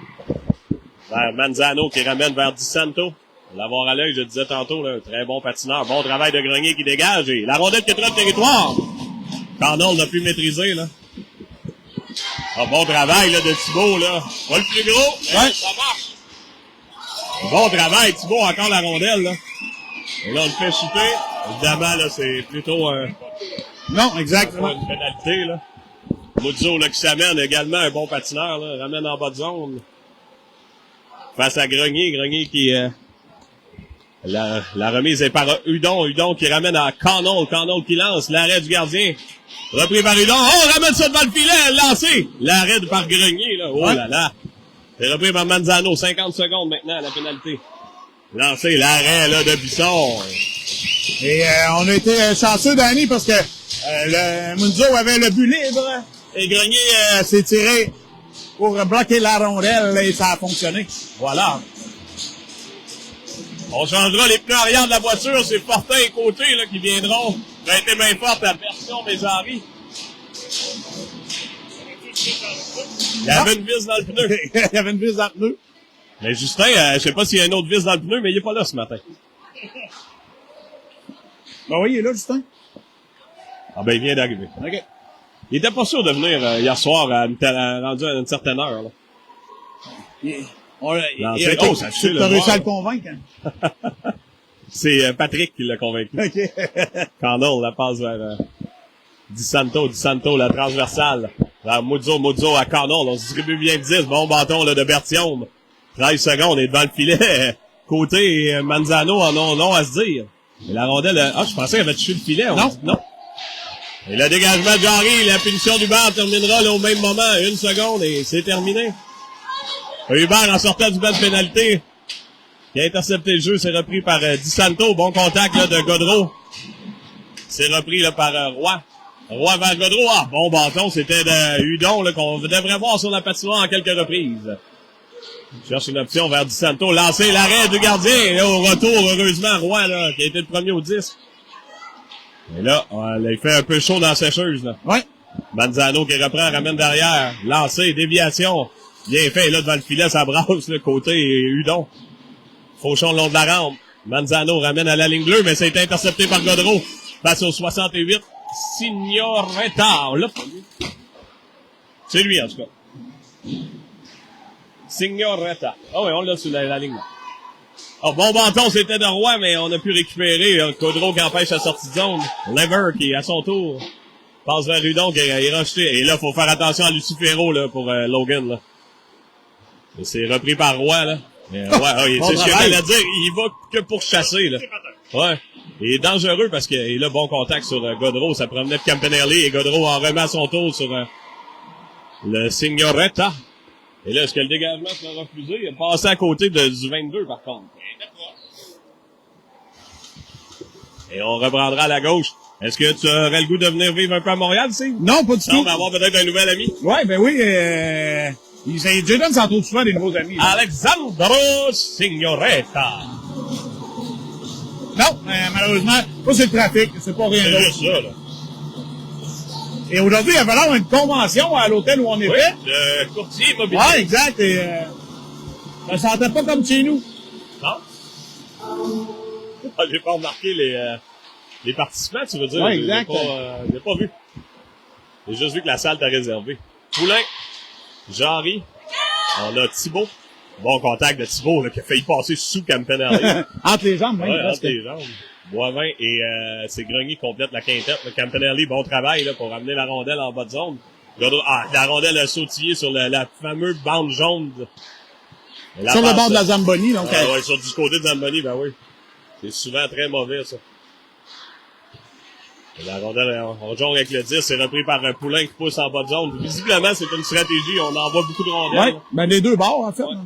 vers Manzano qui ramène vers Di Santo. L'avoir à l'œil, je disais tantôt, là, un très bon patineur. Bon travail de Grenier qui dégage. Et la rondelle qui est très de territoire. Canon l'a pu maîtriser. Là. Bon travail là, de Thibault. Là. Pas le plus gros, mais ça marche. Bon travail, Thibault, encore la rondelle. Là. Et là, on le fait chuter. Évidemment, là, c'est plutôt non, exactement. une pénalité. Là. Muzzo là, qui s'amène également, un bon patineur. Là, ramène en bas de zone. Face à Grenier. Grenier qui... La remise est par Hudon. Hudon qui ramène à Canon. Canon qui lance. L'arrêt du gardien. Repris par Hudon. Oh, on ramène ça devant le filet. Lancé. L'arrêt par Grenier. Là. Oh là là. C'est repris par Manzano. 50 secondes maintenant à la pénalité. Lancé. L'arrêt là de Bisson. Et on a été chanceux, Danny, parce que le Munzo avait le but libre. Et Grenier s'est tiré pour bloquer la rondelle et ça a fonctionné. Voilà. On changera les pneus arrière de la voiture. C'est Fortin et Côté là, qui viendront prêter main forte à Version Mézari. Il y avait une vis dans le pneu. Il y avait une vis dans le pneu. Mais Justin, je sais pas s'il y a une autre vis dans le pneu, mais il est pas là ce matin. Ben oui, il est là, Justin. Ah ben, il vient d'arriver. OK. Il était pas sûr de venir hier soir rendu à une certaine heure. Là. T'as réussi à le convaincre, hein? C'est Patrick qui l'a convaincu. OK. Canon, la passe vers Di Santo, la transversale. Vers Muzzo à Canon. On se distribue bien 10. Bon bâton là, de Bertium. 13 secondes, et devant le filet. Côté et Manzano en ont long à se dire. Et la rondelle... je pensais qu'elle avait touché le filet. Non. Et le dégagement de Jarry, la punition d'Hubert terminera là, au même moment. 1 seconde et c'est terminé. Hubert en sortant du banc de pénalité. Qui a intercepté le jeu, c'est repris par Di Santo. Bon contact là, de Godreau. C'est repris là, par Roy. Roy vers Godreau. Ah, bon bâton, c'était de Hudon là, qu'on devrait voir sur la patinoire en quelques reprises. Cherche une option vers Di Santo. Lancer l'arrêt du gardien. Et là, au retour, heureusement, Roy là, qui a été le premier au 10. Et là, il fait un peu chaud dans la sécheuse. Là. Ouais. Manzano qui reprend, ramène derrière. Lancer, déviation. Bien fait. Et là, devant le filet, ça brasse le côté et Hudon. Fauchon le long de la rampe. Manzano ramène à la ligne bleue, mais c'est intercepté par Godreau. Passe au 68. Signoretta. On l'a pas vu. C'est lui, en tout cas. Signoretta. Ah oui, on l'a sur la ligne. Oh, bon bâton, c'était de Roy, mais on a pu récupérer Godreau qui empêche la sortie de zone. Lever qui, à son tour, passe vers Hudon qui est rejeté. Et là, faut faire attention à Lucifero là, pour Logan. Là. Et c'est repris par Roy. Là. Mais, c'est ce que j'allais dire. Il va que pour chasser. Là. Ouais. Il est dangereux parce qu'il a bon contact sur Godreau. Ça promenait de Campanelli et Godreau en remet à son tour sur le Signoretta. Et là, est-ce que le dégagement sera refusé? Il a passé à côté du 22, par contre. Et on reprendra à la gauche. Est-ce que tu aurais le goût de venir vivre un peu à Montréal, Steve? Non, pas du tout. On va avoir peut-être un nouvel ami. Ouais, ben oui, Jaden s'en trouve souvent des nouveaux amis. Là. Alexandro Signoretta. Non, malheureusement, pas c'est le trafic, c'est pas rien C'est d'autre. juste ça, là. Et aujourd'hui, il y avait là une convention à l'hôtel où on était. Oui, de courtier immobilier. Ouais, exact. Et ça sentait pas comme chez nous. Non? J'ai pas remarqué Les participants, tu veux dire? Ouais, exact. Je l'ai pas vu. J'ai juste vu que la salle t'a réservé. Poulain, Jarry, on a Thibault. Bon contact de Thibault, là, qui a failli passer sous Campanelli. Entre les jambes, même. Ouais, entre les jambes. Boivin et c'est Grenier qui complète la quintette. Campanelli, bon travail là, pour amener la rondelle en bas de zone. La rondelle a sautillé sur la fameuse bande jaune. Sur le bord de la Zamboni. Donc, ouais, sur du côté de Zamboni, ben oui. C'est souvent très mauvais, ça. La rondelle, on jongle avec le 10, c'est repris par un Poulain qui pousse en bas de zone. Visiblement, c'est une stratégie, on envoie beaucoup de rondelles. Ouais, ben les deux bords, en fait. Ouais.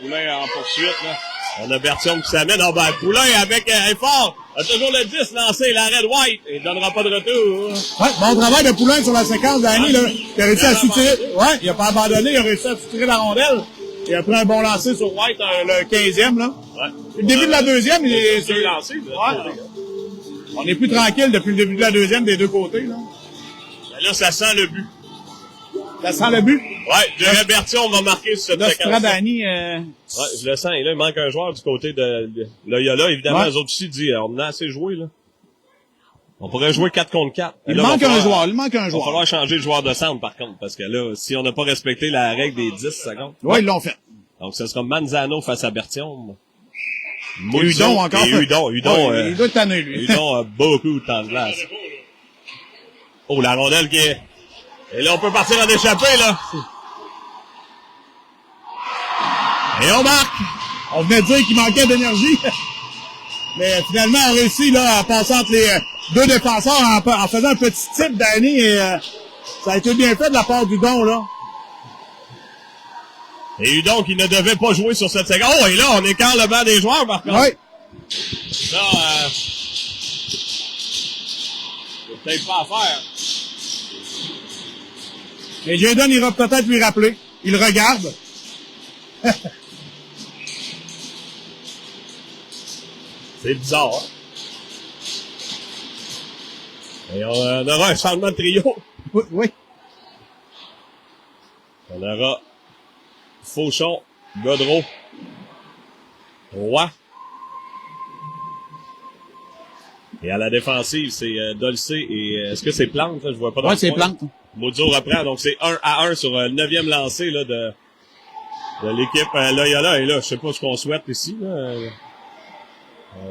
Poulain en poursuite, là. On a Bertium qui s'amène. Ah ben, Poulain avec effort. A toujours le 10 lancé, l'arrêt de White. Il donnera pas de retour. Ouais, bon travail de Poulain sur la séquence d'Annie, là. Il a réussi à soutirer. Ouais, il a pas abandonné, il a réussi à soutirer la rondelle. Il a pris un bon lancer sur White, le 15e, là. Ouais. Le début de la deuxième, il est... C'est lancé, ouais. On est plus tranquille depuis le début de la deuxième des deux côtés, là. Ben là, ça sent le but. Ça sent le but? Ouais, je dirais Bertium va marquer sur cette séquence. Nostradani, ouais, je le sens. Et là, il manque un joueur du côté de Loyola. Évidemment, ouais. les autres aussi disent, on en a assez joué, là. On pourrait jouer 4 contre 4. Il manque un joueur. Il manque un joueur. Il va falloir changer le joueur de centre, par contre, parce que là, si on n'a pas respecté la règle des 10 secondes. Ouais, ils l'ont fait. Donc, ce sera Manzano face à Bertium. Et Hudon encore. Et Hudon, il doit tanner, lui. Hudon a beaucoup de temps de glace. Oh, la rondelle qui est... Et là, on peut partir en échappée, là. Et on marque. On venait de dire qu'il manquait d'énergie. Mais finalement, on a réussi là, à passer entre les deux défenseurs en faisant un petit type d'année. Et ça a été bien fait de la part d'Hudon, là. Et Hudon qui ne devait pas jouer sur cette séquence. Oh, et là, on écarte le banc des joueurs, par contre. Oui. Ça, c'est peut-être pas à faire. Et Jadon ira peut-être lui rappeler. Il regarde. C'est bizarre, hein? Et on aura un changement de trio. Oui, oui. On aura Fauchon, Godreau, Roy. Et à la défensive, c'est Dolcé et... est-ce que c'est Plante? Là? Je vois pas dans ouais, le c'est coin. Plante. Modio reprend, donc c'est 1-1 sur le 9e lancé là, de l'équipe Loyola. Et là, je sais pas ce qu'on souhaite ici. Là.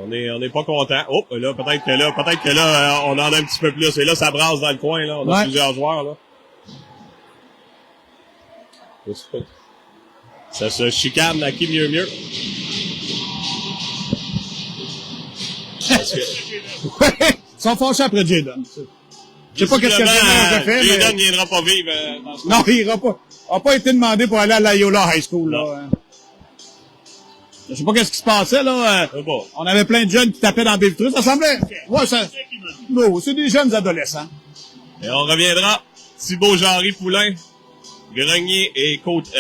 On est pas content. Oh, là, peut-être que là, on en a un petit peu plus. Et là, ça brasse dans le coin, là. On a plusieurs joueurs, là. Ça se chicane à qui mieux. Parce que... Ils sont fâchés après Jadon. Je sais pas qu'est-ce que Jadon a fait, mais... Jadon viendra pas vivre dans ce non, il ira pas. Il n'a pas été demandé pour aller à Loyola High School, là. Je sais pas qu'est-ce qui se passait, là. bon. On avait plein de jeunes qui tapaient dans le Béltrus. Ça semblait... Ouais, ça... Non, c'est des jeunes adolescents. Et on reviendra. Thibault, Jarry, Poulain, Grenier et Côte,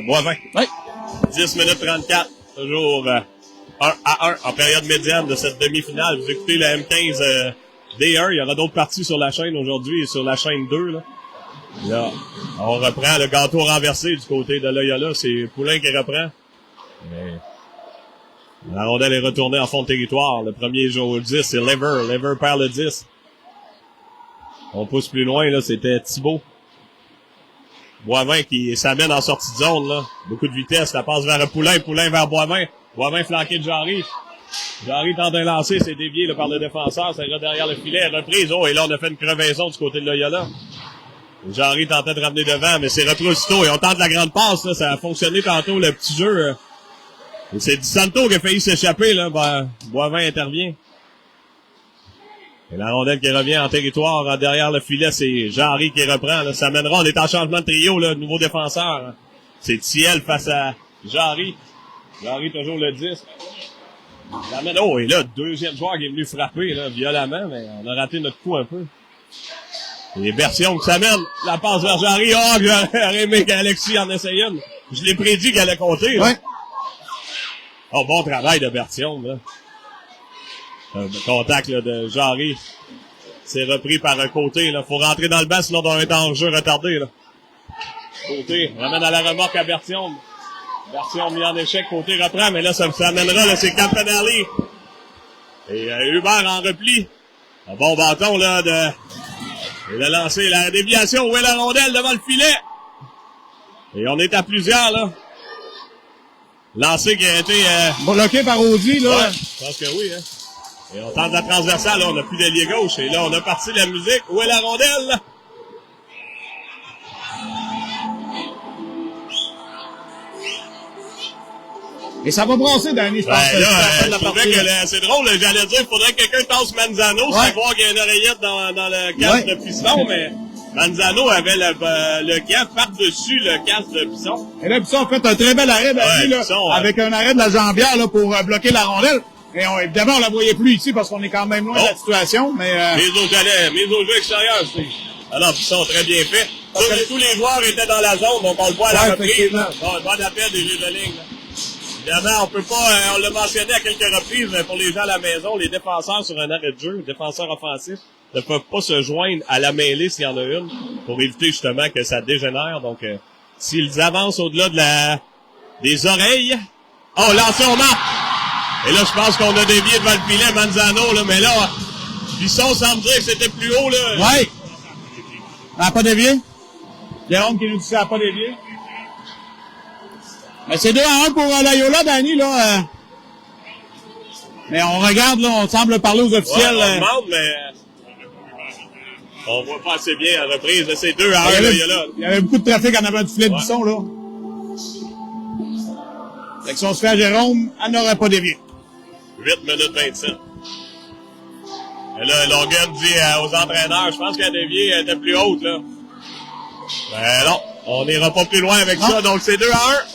Boivin. Oui. 10 minutes 34. Toujours 1-1 en période médiane de cette demi-finale. Vous écoutez la M15 D1. Il y aura d'autres parties sur la chaîne aujourd'hui et sur la chaîne 2, là. Là, on reprend le gâteau renversé du côté de Loyola. C'est Poulain qui reprend. Mais la rondelle est retournée en fond de territoire. Le premier joue au 10, c'est Lever. Lever perd le 10. On pousse plus loin, là, c'était Thibault. Boivin qui s'amène en sortie de zone, là. Beaucoup de vitesse, la passe vers Poulain, Poulain vers Boivin. Boivin flanqué de Jarry. Jarry tente un lancer, c'est dévié là, par le défenseur, ça ira derrière le filet, reprise. Oh, et là, on a fait une crevaison du côté de Loyola. Jarry tentait de ramener devant, mais c'est repris aussitôt. Et on tente la grande passe, là, ça a fonctionné tantôt, le petit jeu. Et c'est Di Santo qui a failli s'échapper, là. Ben, Boivin intervient. Et la rondelle qui revient en territoire, en derrière le filet, c'est Jarry qui reprend, là. Ça mènera, on est en changement de trio, là, nouveau défenseur. C'est Thiel face à Jarry. Jarry toujours le 10. Oh, et là, deuxième joueur qui est venu frapper, là, violemment, mais on a raté notre coup un peu. Et Bertium qui s'amène, la passe vers Jarry. Oh, j'aurais aimé qu'Alexis en essaye une. Je l'ai prédit qu'elle allait compter, là. Ouais. Oh, bon travail de Bertium, là. Le contact, là, de Jarry. C'est repris par un côté, là. Faut rentrer dans le banc, sinon on va être en jeu retardé, là. Côté, ramène à la remorque à Bertium. Bertium mis en échec, côté reprend, mais là, ça amènera, là, c'est Campanelli Et Hubert en repli. Un bon bâton, là, il a lancé la déviation. Où est la rondelle devant le filet? Et on est à plusieurs, là. Lancé qui a été... bloqué par Audi, là. Ouais, je pense que oui, hein. Et on tente la transversale, là, on n'a plus d'ailier gauche. Et là, on a parti la musique. Où est la rondelle? Et ça va brasser, Danny, je pense. C'est drôle, j'allais dire, il faudrait que quelqu'un tasse Manzano, savoir qu'il y a une oreillette dans le casque de piston, mais Manzano avait le gant par-dessus le casque de piston. Et là, Pisson a fait un très bel arrêt, Danny, là, avec un arrêt de la jambière, là, pour bloquer la rondelle. Et évidemment, on la voyait plus ici parce qu'on est quand même loin de la situation, mais mise au jeu extérieur, c'est. Alors, Pisson, très bien fait. Tous les joueurs étaient dans la zone, donc on le voit à la reprise. On le voit l'appel des jeux de ligne, là. Évidemment, on peut pas, on l'a mentionné à quelques reprises, mais pour les gens à la maison, les défenseurs sur un arrêt de jeu, les défenseurs offensifs, ne peuvent pas se joindre à la mêlée s'il y en a une, pour éviter justement que ça dégénère. Donc, s'ils avancent au-delà des oreilles, lancé, on marque! Et là, je pense qu'on a dévié devant le filet, Manzano, là, mais là, Bisson semble dire que c'était plus haut, là. Ouais! Ça n'a pas dévié? Jérôme qui nous dit que ça n'a pas dévié. Mais c'est 2-1 pour Loyola, Danny, là. Mais on regarde, là, on semble parler aux officiels. Ouais, on demande, mais on voit pas assez bien à la reprise. C'est 2-1, Loyola. Il y avait beaucoup de trafic en avant du filet de Bisson, là. Fait que si on se fait à Jérôme, elle n'aurait pas dévié. 8 minutes 27. Et là, Logan dit aux entraîneurs, je pense qu'elle dévié, elle était plus haute, là. Ben non, on n'ira pas plus loin avec ça. Donc c'est 2-1.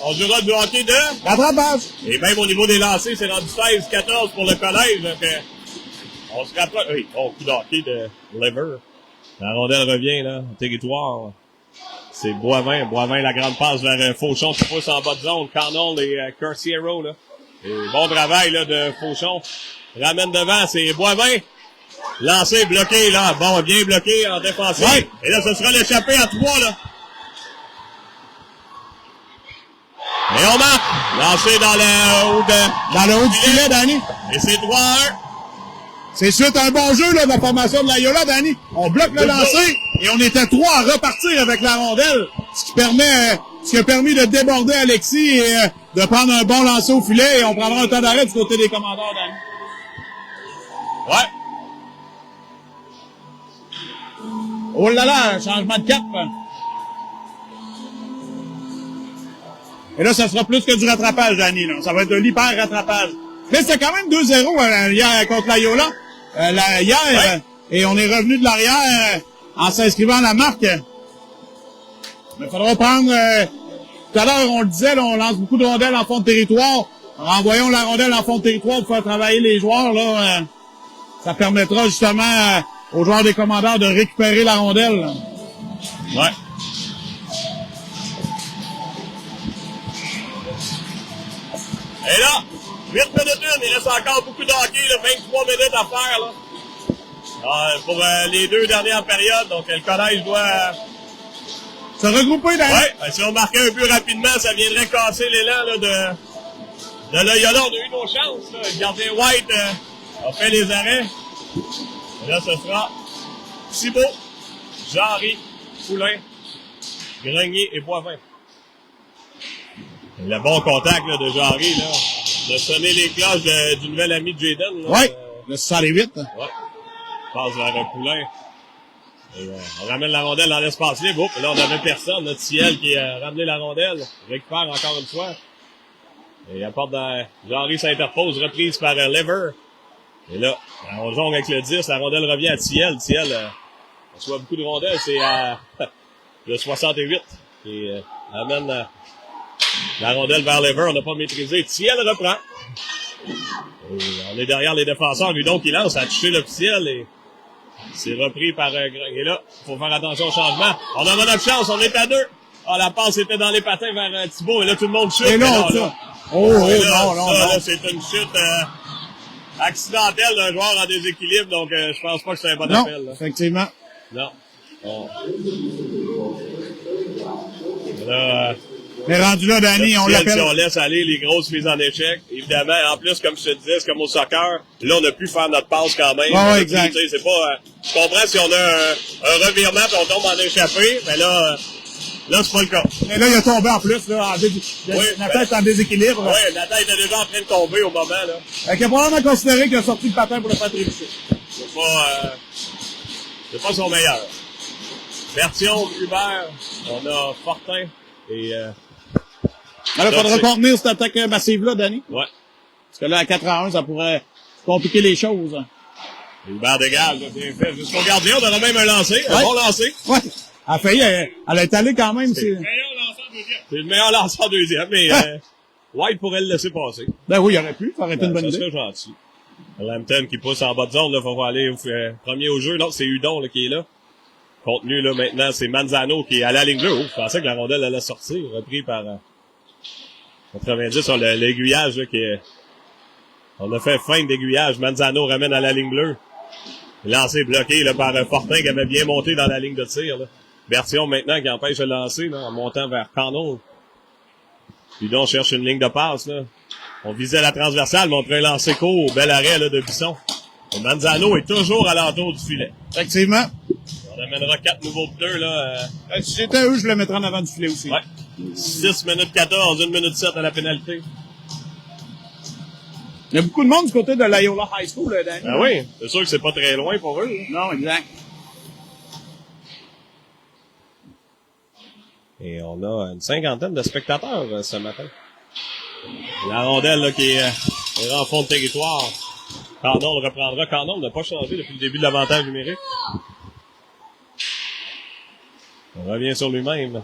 On jouera du hockey de rattrapage. Et même au niveau des lancers, c'est rendu 16-14 pour le collège. Donc, on se rattrape. Oui, coup de hockey de Lever. La rondelle revient, là, au territoire. C'est Boivin. Boivin, la grande passe vers Fauchon qui pousse en bas de zone. Connell et Curciero, là. Et bon travail, là, de Fauchon. Ramène devant, c'est Boivin. Lancé, bloqué, là. Bon, bien bloqué en défensif. Ouais. Et là, ce sera l'échappée à 3, là. Et on marque. Lancé dans le haut du filet, Danny. Et c'est 3-1. C'est suite à un bon jeu, là, de la formation de Loyola, Danny. On bloque le lancer et on était 3 à repartir avec la rondelle. Ce qui a permis de déborder Alexis et de prendre un bon lancer au filet. Et on prendra un temps d'arrêt du côté des commandeurs, Danny. Ouais. Oh là là, un changement de cap. Et là, ça sera plus que du rattrapage, Danny, là. Ça va être de l'hyper-rattrapapage. Mais c'est quand même 2-0 hier contre Loyola. Et on est revenu de l'arrière en s'inscrivant à la marque. Mais il faudra prendre... tout à l'heure, on le disait, là, on lance beaucoup de rondelles en fond de territoire. Renvoyons la rondelle en fond de territoire pour faire travailler les joueurs. Là, ça permettra justement aux joueurs des commandeurs de récupérer la rondelle. Là. Ouais. Et là, 8 minutes 1, il reste encore beaucoup de hockey, là, 23 minutes à faire. Là. Pour les 2 dernières périodes, donc le collège doit se regrouper dans... Ouais, si on marquait un peu rapidement, ça viendrait casser l'élan là, de Loyola. On a eu nos chances. Là. Le gardien White a fait les arrêts. Et là, ce sera Thibault, Jarry, Poulain, Grenier et Boivin. Le bon contact là, de Jarry, là, de sonner les cloches du nouvel ami de Jaden. Oui, le 68. Ouais. Passe vers Poulain. Et, on ramène la rondelle dans l'espace libre. Et là, on n'avait personne. Notre Ciel qui a ramené la rondelle. Récupère encore une fois. Et apporte dans... Jarry s'interpose, reprise par Lever. Et là, on jongle avec le 10. La rondelle revient à Ciel. Ciel, on reçoit beaucoup de rondelles. C'est à le 68. Et amène la rondelle vers Lever. On n'a pas maîtrisé. Ciel reprend. Et on est derrière les défenseurs. Ludon qui lance. Ça a touché l'officiel et c'est repris par et là, il faut faire attention au changement. On a notre chance, on est à 2. Ah, la passe était dans les patins vers Thibault et là, tout le monde chute. Et non, là, ça. Oh, non. Là, c'est une chute accidentelle d'un joueur en déséquilibre, donc je pense pas que c'est un bon appel. Là. Effectivement. Non. Bon. Là, Mais rendu là, Danny, on l'appelle. Si on laisse aller les grosses mises en échec, évidemment, en plus, comme je te disais, c'est comme au soccer, là, on a pu faire notre passe quand même. Ouais, exact. C'est pas, je comprends si on a un revirement et on tombe en échappé, mais là, c'est pas le cas. Mais là, il a tombé en plus, là, la tête est en déséquilibre. Oui, la tête est déjà en train de tomber au moment, là. Fait qu'il a probablement considéré qu'il a sorti le patin pour le faire trébucher. C'est pas son meilleur. Bertillon, Hubert, on a Fortin et Alors, faudra contenir cette attaque massive-là, Danny. Ouais. Parce que là, à 4-1, ça pourrait compliquer les choses. Hubert dégage, bien fait. Jusqu'au gardien, on aura même un lancer, un bon lancer. Ouais. Elle a failli, elle est allée quand même. C'est le meilleur lanceur deuxième. C'est le meilleur lanceur deuxième, mais White pourrait le laisser passer. Ben oui, il aurait pu. Ça aurait été une bonne idée. Ça serait gentil. Lampton qui pousse en bas de zone, là, va aller premier au jeu. Non, c'est Hudon là, qui est là. Contenu, là, maintenant, c'est Manzano qui est allé à la ligne bleue. Oh, je pensais que la rondelle allait sortir, repris par 90 sur l'aiguillage, là, on a fait fin d'aiguillage. Manzano ramène à la ligne bleue. Lancé bloqué, là, par Fortin qui avait bien monté dans la ligne de tir, là. Bertillon, maintenant, qui empêche de lancer, là, en montant vers Canon. Hudon cherche une ligne de passe, là. On visait la transversale, mais on pourrait lancer court. Bel arrêt, là, de Bisson. Et Manzano est toujours à l'entour du filet. Effectivement. On amènera 4 nouveaux pneus, là. Si j'étais eux, je le mettrais en avant du filet aussi. Ouais. 6 minutes 14, 1 minute 7 à la pénalité. Il y a beaucoup de monde du côté de l'Iola High School, Danny. Ah oui, c'est sûr que c'est pas très loin pour eux. Là. Non, exact. Et on a une cinquantaine de spectateurs ce matin. La rondelle là, qui est en fond de territoire. Canon le reprendra. Canon n'a pas changé depuis le début de l'avantage numérique. On revient sur lui-même.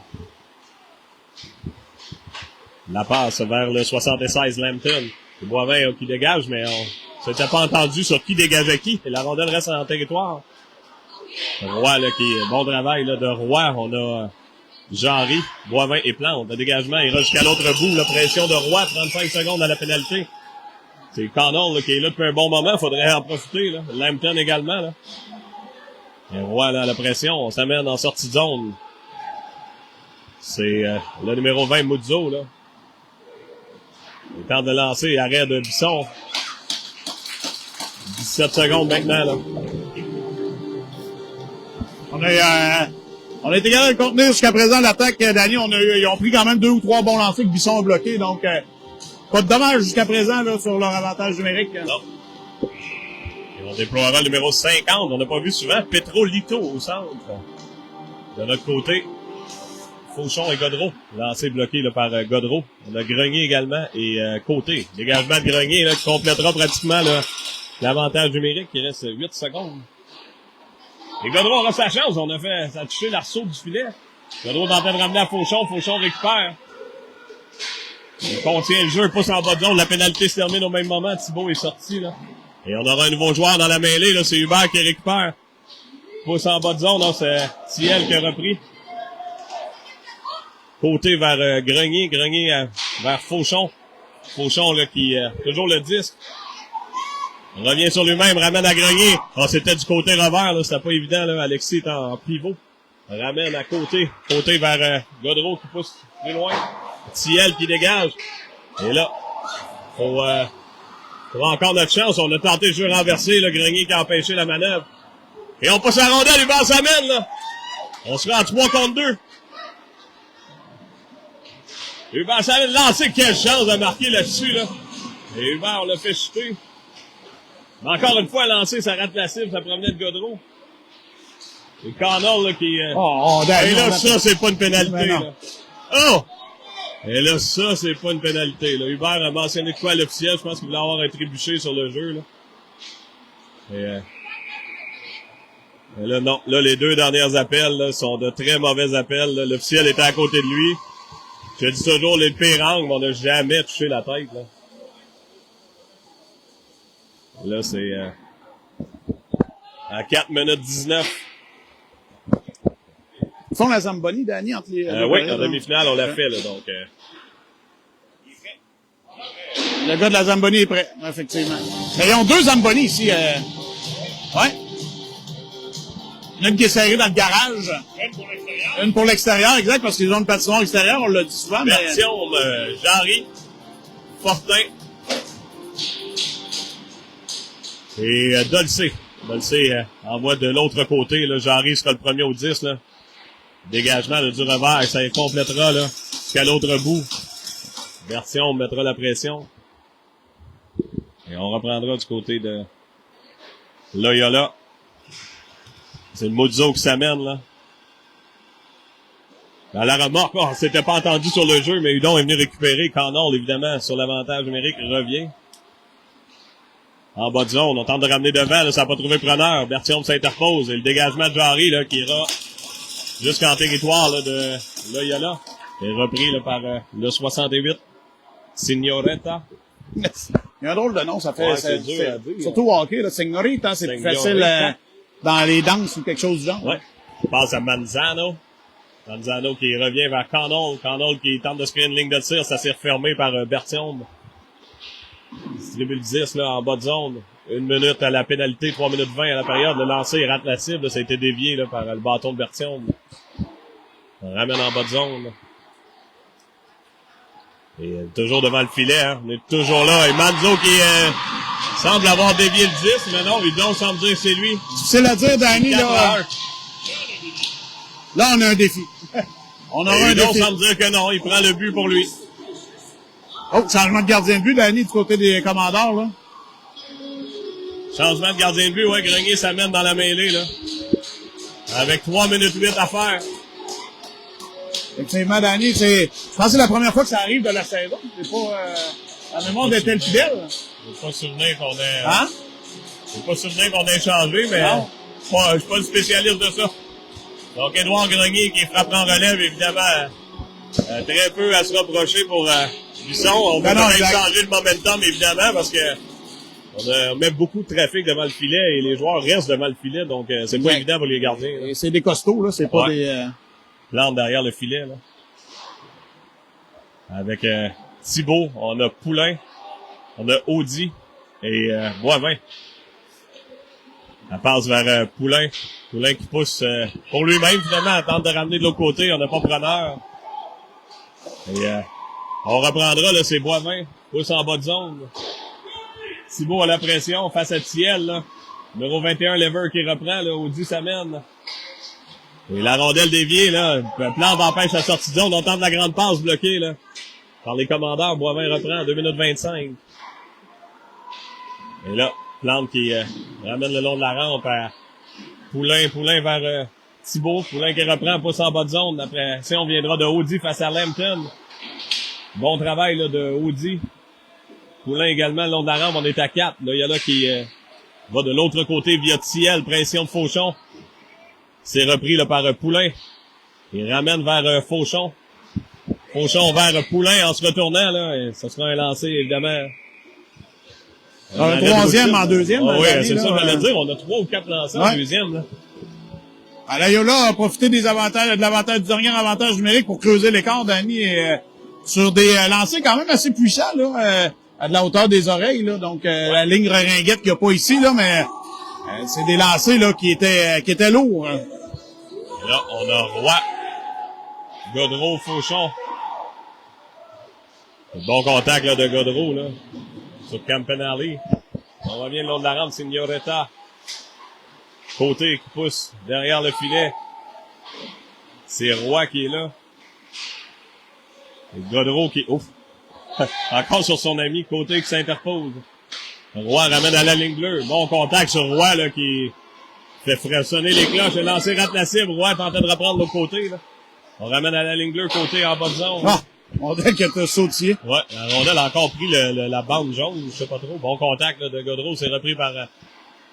La passe vers le 76 Lampton. C'est Boivin qui dégage, mais on s'était pas entendu sur qui dégageait qui. Et la rondelle reste en territoire. Roy, là, qui est bon travail là, de Roy. On a Jarry, Boivin et Plante. Le dégagement ira jusqu'à l'autre bout. La pression de Roy, 35 secondes à la pénalité. C'est Canon là, qui est là depuis un bon moment. Faudrait en profiter. Là. Lampton également. Là. Et Roy, là, la pression. On s'amène en sortie de zone. C'est le numéro 20, Muzzo, là. Il tente de lancer, arrêt de Bisson. 17 secondes maintenant, là. On a été capable de contenir jusqu'à présent l'attaque, Danny. Ils ont pris quand même 2 ou 3 bons lancers que Bisson a bloqués, donc pas de dommage jusqu'à présent là, sur leur avantage numérique. Non. Et on déploiera le numéro 50. On n'a pas vu souvent Petro Lito au centre. De notre côté, Fauchon et Godreau. Lancé bloqué là, par Godreau. On a Grenier également et Côté. Dégagement de Grenier là, qui complétera pratiquement là, l'avantage numérique. Il reste 8 secondes. Et Godreau aura sa chance. Ça a touché l'arceau du filet. Godreau est en train de ramener à Fauchon. Fauchon récupère. Il contient le jeu, pousse en bas de zone. La pénalité se termine au même moment. Thibault est sorti, là. Et on aura un nouveau joueur dans la mêlée, là. C'est Hubert qui récupère. Pousse en bas de zone, là. C'est Thiel qui a repris. Côté vers Grenier. Grenier vers Fauchon. Fauchon, là, qui toujours le disque. On revient sur lui-même, ramène à Grenier. Ah, c'était du côté revers, là. C'était pas évident, là. Alexis est en pivot. Ramène à Côté. Côté vers Godreau qui pousse plus loin. Thiel qui dégage. Et là, faut encore notre chance. On a tenté de jouer renversé, le Grenier qui a empêché la manœuvre. Et on passe la rondelle, Hubert s'amène, là. On sera en 3 contre 2. Hubert s'amène lancé, quelle chance de marquer là-dessus, là. Et Hubert, on l'a fait chuter. Mais encore une fois, lancé, ça rate la cible, ça provenait de Godreau. Et Connell, là, qui... et là, ça, c'est pas une pénalité, là. Oh! Et là, ça, c'est pas une pénalité, là. Hubert a mentionné quoi à l'officiel. Je pense qu'il voulait avoir un trébuché sur le jeu, là. Et là, non. Là, les 2 derniers appels, là, sont de très mauvais appels, là. L'officiel était à côté de lui. Je dis toujours, les pires angles, on n'a jamais touché la tête, là. Là, c'est, à 4 minutes 19. Ils font la Zamboni, Danny, entre les... oui, en demi-finale, on l'a fait, là, donc... Le gars de la Zamboni est prêt, effectivement. Mais ils ont 2 Zamboni ici. Ouais. Une qui est serrée dans le garage. Une pour l'extérieur. Une pour l'extérieur, exact, parce que les zones de patinoire extérieure, on l'a dit souvent, mais... Bertium, Jarry, Fortin et Dolce. Dolce envoie de l'autre côté. Là, Jarry sera le premier au 10. Là. Dégagement là, du revers, ça complétera là, jusqu'à l'autre bout. Bertium mettra la pression. Et on reprendra du côté de Loyola. C'est le Muzzo qui s'amène là. À la remorque, on s'était pas entendu sur le jeu, mais Hudon est venu récupérer. Canol, évidemment, sur l'avantage numérique, revient. En bas de zone, on tente de ramener devant, là, ça n'a pas trouvé preneur. Bertium s'interpose et le dégagement de Jarry là, qui ira jusqu'en territoire là, de Loyola. est repris là, par le 68. Signoretta. Il y a un drôle de nom, ça fait. Ouais, c'est dur à dire. Surtout au hockey, là, Signorita, c'est plus facile dans les danses ou quelque chose du genre. Ouais. Je passe à Manzano. Manzano qui revient vers Connell. Connell qui tente de se créer une ligne de tir. Ça s'est refermé par Bertium. Distribue le 10 là, en bas de zone. 1 minute à la pénalité, 3 minutes 20 à la période. Le lancer, il rate la cible. Ça a été dévié là, par le bâton de Bertium. On ramène en bas de zone. Là. Et toujours devant le filet. Hein. On est toujours là. Et Manzo qui semble avoir dévié le 10. Mais non, Hudon semble dire que c'est lui. C'est à dire, Danny, là. Là, on a un défi. On aura un Hudon défi. semble dire que non. Il prend le but pour lui. Oh, changement de gardien de but, Danny, du côté des commandeurs, là. Changement de gardien de but, ouais, Grenier s'amène dans la mêlée, là. Avec 3 minutes 8 à faire. Effectivement, Danny, je pense que c'est la première fois que ça arrive de la saison. C'est pas, la mémoire de tel fidèle. Je n'ai pas souvenir qu'on ait, Hein? j'ai pas souvenir qu'on ait changé, mais, je suis pas le spécialiste de ça. Donc, Édouard Grenier qui frappe en relève, évidemment, très peu à se reprocher pour, Buisson. On va changer le momentum, évidemment, parce que, on met beaucoup de trafic devant le filet et les joueurs restent devant le filet, donc c'est pas évident pour les gardiens. Et c'est des costauds, là, c'est pas des... Plante derrière le filet, là. Avec Thibault, on a Poulain, on a Audi et Boivin. Elle passe vers Poulain. Poulain qui pousse pour lui-même, finalement, tente de ramener de l'autre côté, on n'a pas preneur. Et on reprendra, là, c'est Boivin, pousse en bas de zone. Thibault a la pression face à Thiel, là. Numéro 21, Lever qui reprend, là, Audi s'amène. Et la rondelle déviée, là, Plante empêche la sortie de zone, on tente la grande passe bloquée, là. Par les commandeurs, Boivin reprend, 2 minutes 25. Et là, Plante qui ramène le long de la rampe à Poulain vers Thibault. Poulain qui reprend, pousse en bas de zone. Après, si on viendra de Audi face à Lambton. Bon travail, là, de Audi. Poulain également, le long de la rampe, on est à 4. Là, il y a là qui va de l'autre côté via Thiel, pression de Fauchon. C'est repris là, par Poulain. Il ramène vers Fauchon. Fauchon vers Poulain en se retournant. Là, et ça sera un lancer, évidemment. Un troisième en deuxième. Oui, c'est ça, j'allais dire. On a 3 ou 4 lancers en deuxième. Là. Loyola a profité des avantages, de l'avantage du dernier avantage numérique pour creuser l'écart, Danny, sur des lancers quand même assez puissants, là, à de la hauteur des oreilles, là. Donc, la ligne Ringuette qu'il n'y a pas ici, là, mais c'est des lancers là qui étaient lourds. Hein. Là, on a Roy, Gaudreau, Fauchon. Bon contact là, de Gaudreau là, sur Campanelli. On revient le long de la rampe, Signoretta. Côté qui pousse derrière le filet. C'est Roy qui est là. Et Gaudreau qui... Ouf! Encore sur son ami, Côté qui s'interpose. Roy ramène à la ligne bleue. Bon contact sur Roy là, qui fait frissonner les cloches. Le lancer rate la cible. Roy tentait de reprendre l'autre côté. Là. On ramène à la ligne bleue, Côté en bas de zone. Ah! On dirait qu'il a sautillé. Ouais, la rondelle a encore pris la bande jaune, je sais pas trop. Bon contact là, de Gaudreau, c'est repris par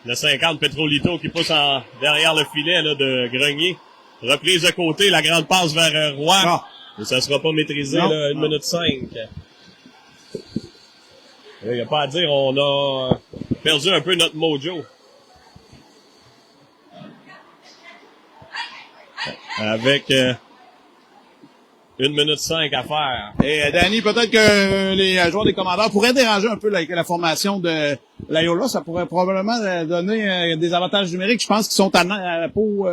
le 50 Petrolito qui pousse derrière le filet là, de Grenier. Reprise de côté, la grande passe vers Roy. Ah. Et ça sera pas maîtrisé, là, 1 minute 5. Il n'y a pas à dire, on a perdu un peu notre mojo. Avec 1 minute 5 à faire. Et Danny, peut-être que les joueurs des commandeurs pourraient déranger un peu la formation de Loyola, ça pourrait probablement donner des avantages numériques. Je pense qu'ils sont à peau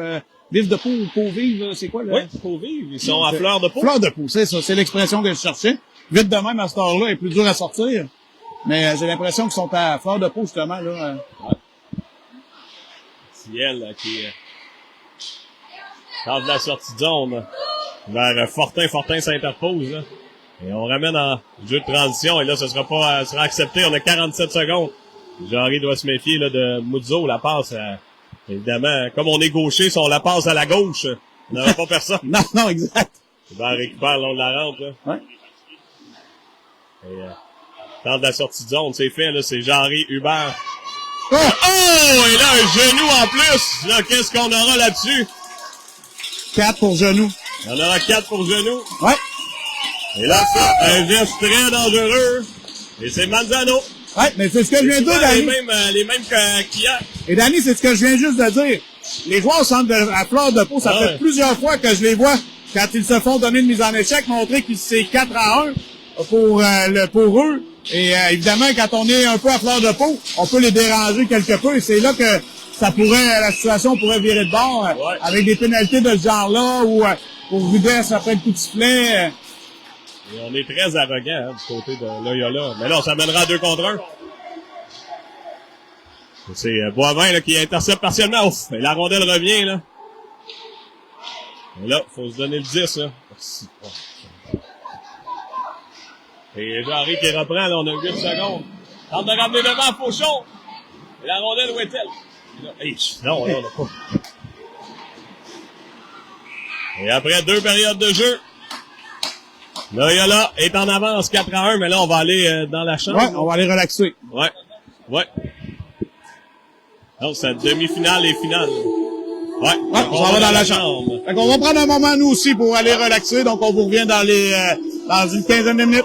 vive de peau ou peau vive, c'est quoi? Oui, peau vive. Ils sont à fleur de peau. Fleur de peau, c'est ça. C'est l'expression que je cherchais. Vite de même, à cette heure-là, est plus dur à sortir. Mais j'ai l'impression qu'ils sont à fleur de peau, justement, là. Ouais. C'est elle qui quand de la sortie de zone vers Fortin. Fortin s'interpose, là. Et on ramène en jeu de transition. Et là, ce sera accepté. On a 47 secondes. Jarry doit se méfier là, de Muzzo. La passe, évidemment, comme on est gaucher, si on la passe à la gauche, on n'aurait pas personne. Non, exact. Il va récupérer le long de la rampe. Là. Ouais. Et, quand de la sortie de zone, c'est fait. Là, c'est Jarry, Hubert. Oh! Et là, un genou en plus. Là, qu'est-ce qu'on aura là-dessus? 4 pour genou. On aura 4 pour genou. Ouais. Et là, ça, un geste très dangereux. Et c'est Manzano. Ouais, mais c'est ce que je viens de dire, Danny. Les mêmes qu'hier. Et Danny, c'est ce que je viens juste de dire. Les joueurs semblent à fleur de peau. Ça fait plusieurs fois que je les vois, quand ils se font donner une mise en échec, montrer que c'est 4-1 pour eux. Et évidemment, quand on est un peu à fleur de peau, on peut les déranger quelque peu. Et c'est là que la situation pourrait virer de bord, avec des pénalités de ce genre-là, ou pour Rudess après le coup de sifflet. Et on est très arrogant du côté de Loyola. Mais là, ça mènera à 2 contre 1. C'est Boivin là, qui intercepte partiellement. Ouf, et la rondelle revient. Là. Et là, faut se donner le 10. Là. Et Jarry qui reprend. Là, on a 8 secondes. Tente de ramener devant Fauchon. Et la rondelle, où est-elle? Non, on n'a pas. Et après 2 périodes de jeu, Loyola est en avance 4-1, mais là, on va aller dans la chambre. Ouais, on va aller relaxer. Ouais. Donc, c'est demi-finale et finale. Ouais, on va dans la chambre. Fait qu'on va prendre un moment, nous aussi, pour aller relaxer. Donc, on vous revient dans une quinzaine de minutes.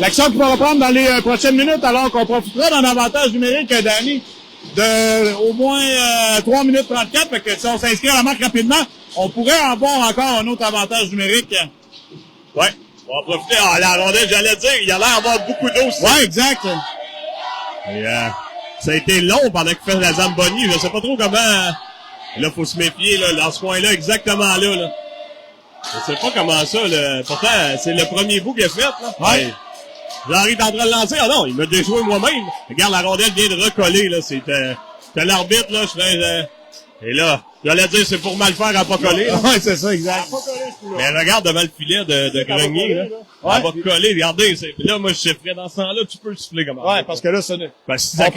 L'action qui va reprendre dans les prochaines minutes, alors qu'on profitera d'un avantage numérique, Danny, de au moins 3 minutes 34, fait que si on s'inscrit à la marque rapidement, on pourrait avoir encore un autre avantage numérique. Ouais, on va profiter. Ah, la rondelle, j'allais dire, il y a l'air d'avoir beaucoup d'eau aussi. Ouais, exact. Et, ça a été long pendant qu'il fait la Zamboni. Je sais pas trop comment... Là, faut se méfier, là, dans ce coin-là, exactement là. Je sais pas comment ça, là. Pourtant, c'est le premier bout qu'il a fait, là. Ouais. J'arrive en train de lancer. Ah non, il m'a déjoué moi-même. Regarde, la rondelle vient de recoller, là. C'était l'arbitre, là. Je fais, et là, j'allais dire, c'est pour mal faire à pas coller, là. Ouais, c'est ça, exact. Mais regarde devant le filet de Grenier, là. Ouais. Elle va coller, regardez. Là, moi, je sifflerais dans ce temps-là, tu peux le siffler comme ça. Ouais, parce que là, ça... Parce que ça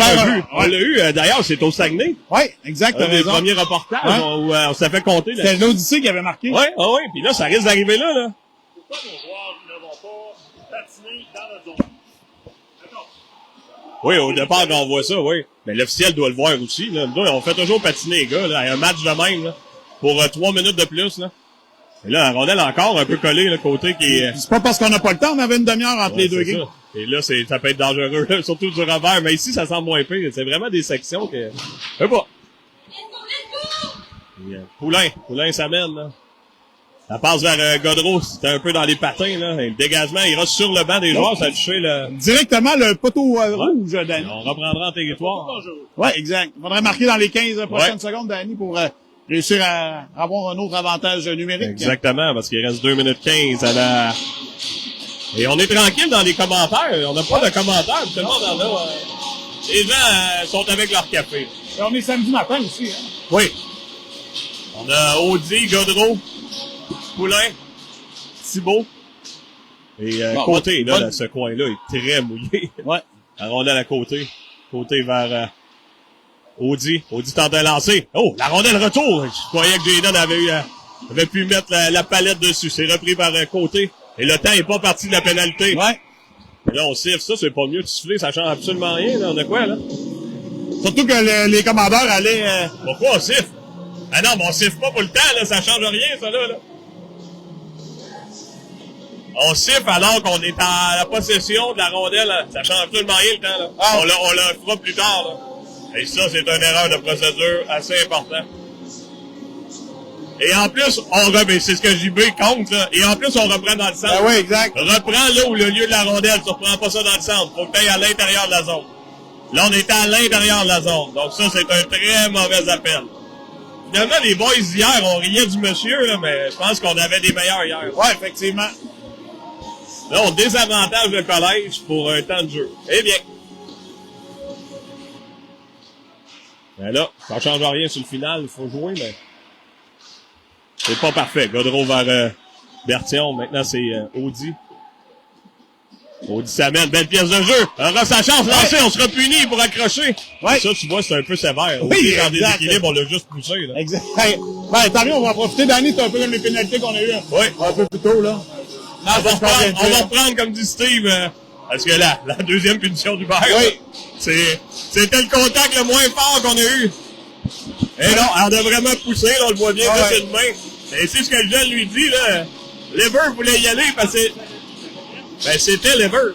on l'a eu, d'ailleurs, c'est au Saguenay. Ouais, exact, t'as Les raison. premiers reportages, Ouais. où on s'est fait compter, là. C'était l'Odyssée qui avait marqué. Ouais, puis là, ça risque d'arriver là. Pourquoi nos joueurs ne vont pas patiner dans notre zone? D'accord. Oui, au départ, quand on voit ça, oui. Mais l'officiel doit le voir aussi, là. Nous, on fait toujours patiner, les gars, là, à un match de même, là. Pour 3 minutes de plus, là. Et là, la rondelle encore un peu collée, le côté qui est... C'est pas parce qu'on n'a pas le temps, on avait une demi-heure entre les deux c'est games. ça. Et là, ça peut être dangereux, là, surtout du revers. Mais ici, ça semble moins pire. C'est vraiment des sections que... Je sais pas. Et, Poulain s'amène, là. La passe vers Godreau, c'était un peu dans les patins, là. Et le dégagement, il reste sur le banc des joueurs, ça a touché le... Directement le poteau rouge, Danny. On reprendra en territoire. Ouais, exact. Il faudrait marquer dans les 15 prochaines secondes, Danny, pour réussir à avoir un autre avantage numérique. Exactement, parce qu'il reste 2 minutes 15 à la... Et on est tranquille dans les commentaires. On n'a pas de commentaires. Tout le monde en a. Les gens sont avec leur café. Et on est samedi matin aussi, hein. Oui. On a Audi, Godreau, Poulain, Thibault. Et Côté, là, ce coin-là est très mouillé. Ouais. La rondelle à Côté. Côté vers Audi. Audi tente de lancer. Oh, la rondelle retour. Je croyais que Jayden avait pu mettre la palette dessus. C'est repris par Côté. Et le temps est pas parti de la pénalité. Ouais. Et là, on siffle ça, c'est pas mieux de siffler, ça change absolument rien, là. On a quoi, là? Surtout que les commandeurs allaient... Pourquoi on siffle? Ah non, mais on siffle pas pour le temps, là, ça change rien, ça, là. On siffle alors qu'on est en la possession de la rondelle, là. Ça change absolument rien, le temps, là. Ah. On le fera plus tard, là. Et ça, c'est une erreur de procédure assez importante. Et en plus, c'est ce que JB compte, là. Et en plus, on reprend dans le centre. Ah ouais, exact. Reprends là où le lieu de la rondelle. Tu reprends pas ça dans le centre. Faut que tu ailles à l'intérieur de la zone. Là, on était à l'intérieur de la zone. Donc ça, c'est un très mauvais appel. Finalement, les boys hier, on riait du monsieur, là, mais je pense qu'on avait des meilleurs hier. Ouais, effectivement. Là, on désavantage le collège pour un temps de jeu. Eh bien. Ben là, ça change rien sur le final. Il faut jouer, mais... C'est pas parfait. Godreau vers Bertillon. Maintenant, c'est Audi. Audi s'amène. Belle pièce de jeu. On aura sa chance. Lancer, on sera puni pour accrocher. Ouais. Ça, tu vois, c'est un peu sévère. Oui, Audi, en exact. déséquilibre, on l'a juste poussé. Là. Exact. Hey, ben, tant mieux, on va en profiter, Danny. C'est un peu comme les pénalités qu'on a eues. Oui. Un peu plus tôt, là. On va reprendre, comme dit Steve, parce que la deuxième punition du Hubert, Oui. c'était le contact le moins fort qu'on a eu. Et non, on a vraiment poussé, là, on le voit bien, là, c'est une main. Et c'est ce que le jeune lui dit, là. Lever voulait y aller parce que c'était Lever.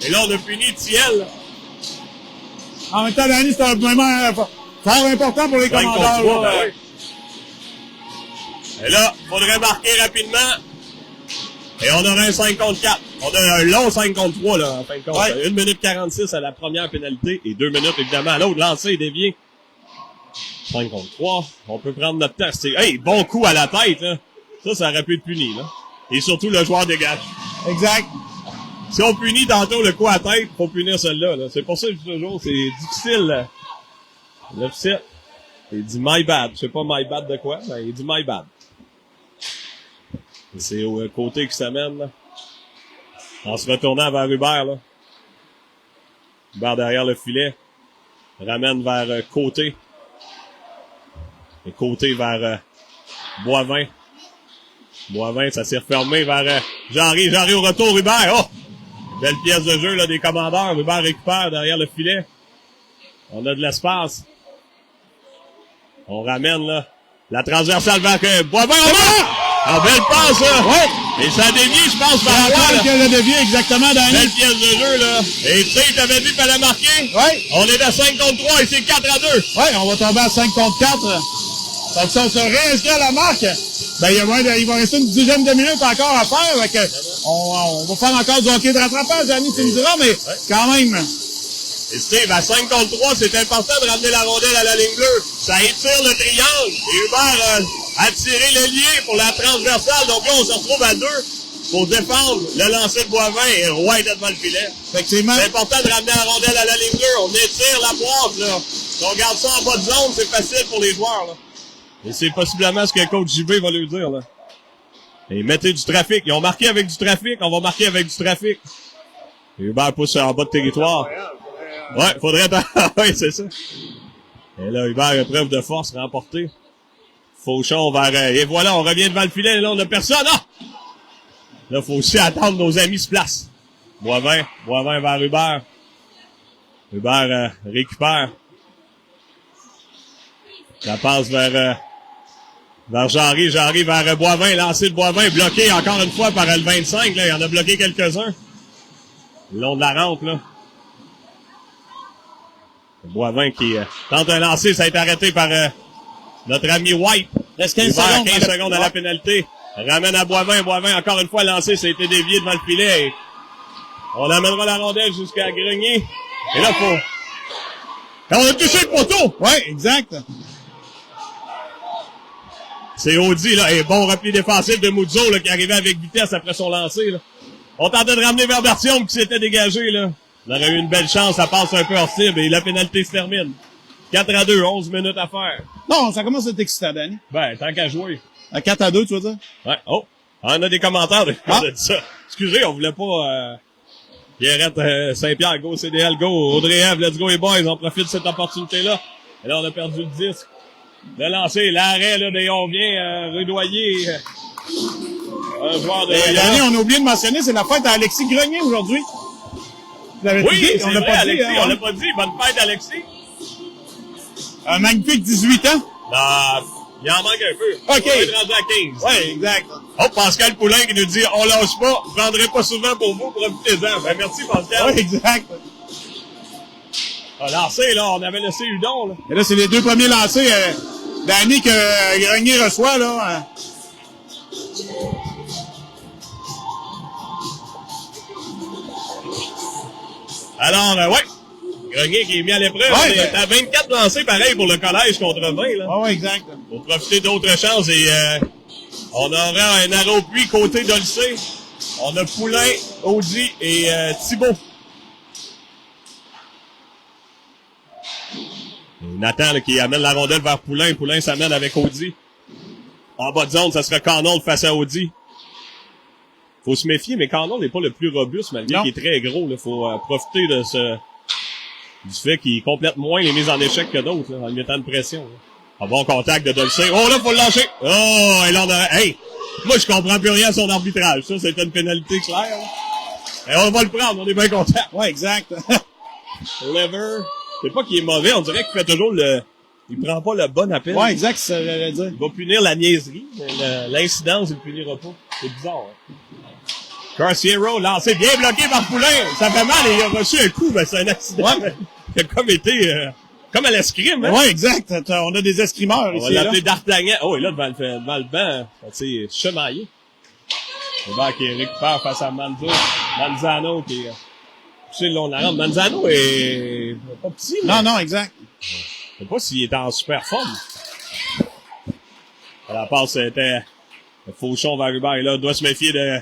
Et là, on a puni Thiel. En même temps, Danny, c'est un moment fort important pour les 5 contre commandeurs. 3, là. ben oui. Et là, faudrait marquer rapidement. Et on aurait un 5 contre 4. On a un long 5 contre 3, là, en fin de compte. Ouais. 1 minute 46 à la première pénalité et 2 minutes, évidemment, à l'autre. Lancé et dévié. 5 contre 3. On peut prendre notre temps. Hey, bon coup à la tête, là. Ça aurait pu être puni, là. Et surtout, le joueur dégage. Exact. Si on punit tantôt le coup à tête, faut punir celui-là, là. C'est pour ça que je dis toujours, c'est difficile, là. L'officiel, il dit my bad. Je sais pas my bad de quoi, mais il dit my bad. Et c'est au côté qui s'amène, là. En se retournant vers Hubert, là. Hubert derrière le filet. Ramène vers Côté. Et Côté vers Boivin. Boivin, ça s'est refermé vers Jean-Ry au retour, Hubert. Oh! Belle pièce de jeu là des commandeurs. Hubert récupère derrière le filet. On a de l'espace. On ramène là la transversale vers Boivin. Oh! Ah, belle passe, là! Ouais! Et ça a dévié, je pense, par là. Antoine qui a le dévié, exactement, Danny. Belle pièce de jeu, là. Et tu sais, t'avais dit qu'il fallait marquer. Ouais. On est à 5 contre 3 et c'est 4-2. Ouais, on va tomber à 5 contre 4. Donc, si on se réinscrit à la marque, ben, il va rester une dizaine de minutes encore à faire. Fait que on va faire encore du hockey de rattrapage, Danny, tu me diras, mais quand même. Et Steve, à 5 contre 3, c'est important de ramener la rondelle à la ligne bleue. Ça étire le triangle. Et Hubert a tiré le lien pour la transversale. Donc là, on se retrouve à 2 pour défendre le lancer de Boivin et Roy était devant le filet. Effectivement. C'est important de ramener la rondelle à la ligne bleue. On étire la boîte, là. Si on garde ça en bas de zone, c'est facile pour les joueurs, là. Et c'est possiblement ce que le coach JB va lui dire, là. Et mettez du trafic. Ils ont marqué avec du trafic. On va marquer avec du trafic. Et Hubert pousse en bas de territoire. Ouais, faudrait... oui, c'est ça. Et là, Hubert a preuve de force, remporté. Fauchon vers... et voilà, on revient devant le filet. Et là, on n'a personne. Ah! Là, faut aussi attendre nos amis se placent. Boivin vers Hubert. Hubert récupère. Ça passe vers Jarry vers Boivin. Lancé de Boivin, bloqué encore une fois par le 25. Là, il en a bloqué quelques-uns. Le long de la rampe, là. Boivin qui tente un lancer, ça a été arrêté par notre ami White. Reste 15 secondes. 15 secondes à la pénalité. Ramène à Boivin. Boivin, encore une fois, lancé, ça a été dévié devant le filet. Et on amènera la rondelle jusqu'à Grenier. Et là, faut... on a touché le poteau! Ouais, exact. C'est Audi, là. Et bon repli défensif de Muzzo, là, qui arrivait avec vitesse après son lancer, là. On tentait de ramener vers Bertium qui s'était dégagé, là. On aurait eu une belle chance, ça passe un peu hors cible et la pénalité se termine. 4-2, 11 minutes à faire. Non, ça commence à être excitant, Danny. Ben, tant qu'à jouer. À 4-2, tu veux dire? Ouais. Oh, on a des commentaires de dit ça. Excusez, on voulait pas... Pierrette Saint-Pierre, go CDL, go. Audrey Eve, let's go les boys, on profite de cette opportunité-là. Et là, on a perdu le disque. Le lancer, l'arrêt, là, on vient rudoyer un joueur de... Danny, on a oublié de mentionner, c'est la fête à Alexis Grenier aujourd'hui. Oui, c'est on l'a vrai, pas Alexis, dit, on l'a pas dit. Bonne fête, Alexis. Un magnifique 18 ans. Non, il en manque un peu. OK. On va être rendu à 15. Ouais, exact. Oh, Pascal Poulain qui nous dit, on lâche pas, je prendrai pas souvent pour vous, profitez-en. Ben, merci, Pascal. Ouais, exact. On a lancé, là, on avait laissé Udon, là. Et là, c'est les deux premiers lancers, Danny, que Grenier reçoit, là. Alors, ouais. Grenier qui est mis à l'épreuve. Ouais, on est à 24 lancés, pareil, pour le collège contre 20, là. Ouais, exact. Pour profiter d'autres chances et, on aura un arrêt au puits côté d'Olcé. On a Poulain, Audi et, Thibault. Et Nathan, là, qui amène la rondelle vers Poulain. Poulain s'amène avec Audi. En bas de zone, ça sera Canon face à Audi. Faut se méfier, mais Canon n'est pas le plus robuste, malgré qu'il est très gros, là. Faut profiter de du fait qu'il complète moins les mises en échec que d'autres, là, en lui mettant de pression, là. Un bon contact de Dolce. Oh, là, faut le lâcher. Oh, et là, hey! Moi, je comprends plus rien à son arbitrage. Ça, c'était une pénalité claire, là. Et on va le prendre, on est bien content. Ouais, exact. Lever. C'est pas qu'il est mauvais, on dirait qu'il fait toujours il prend pas le bon appel. Ouais, exact, ça veut dire. Il va punir la niaiserie, mais l'incidence, il le punira pas. C'est bizarre, hein. Carciero, lancé bien bloqué par Poulain. Ça fait mal et il a reçu un coup, mais c'est un accident. Ouais. Il a comme été, comme à l'escrime, hein. Ouais, exact. On a des escrimeurs ici. On va l'appeler D'Artagnan. Oh, et là, devant le banc, tu sais, chemaillé. Le banc qui récupère face à Manzano qui est, tu sais, le long de la rampe. Manzano est pas petit, mais... Non, exact. Je sais pas s'il est en super forme. À la passe, c'était Fauchon vers Hubert. Et là, on doit se méfier de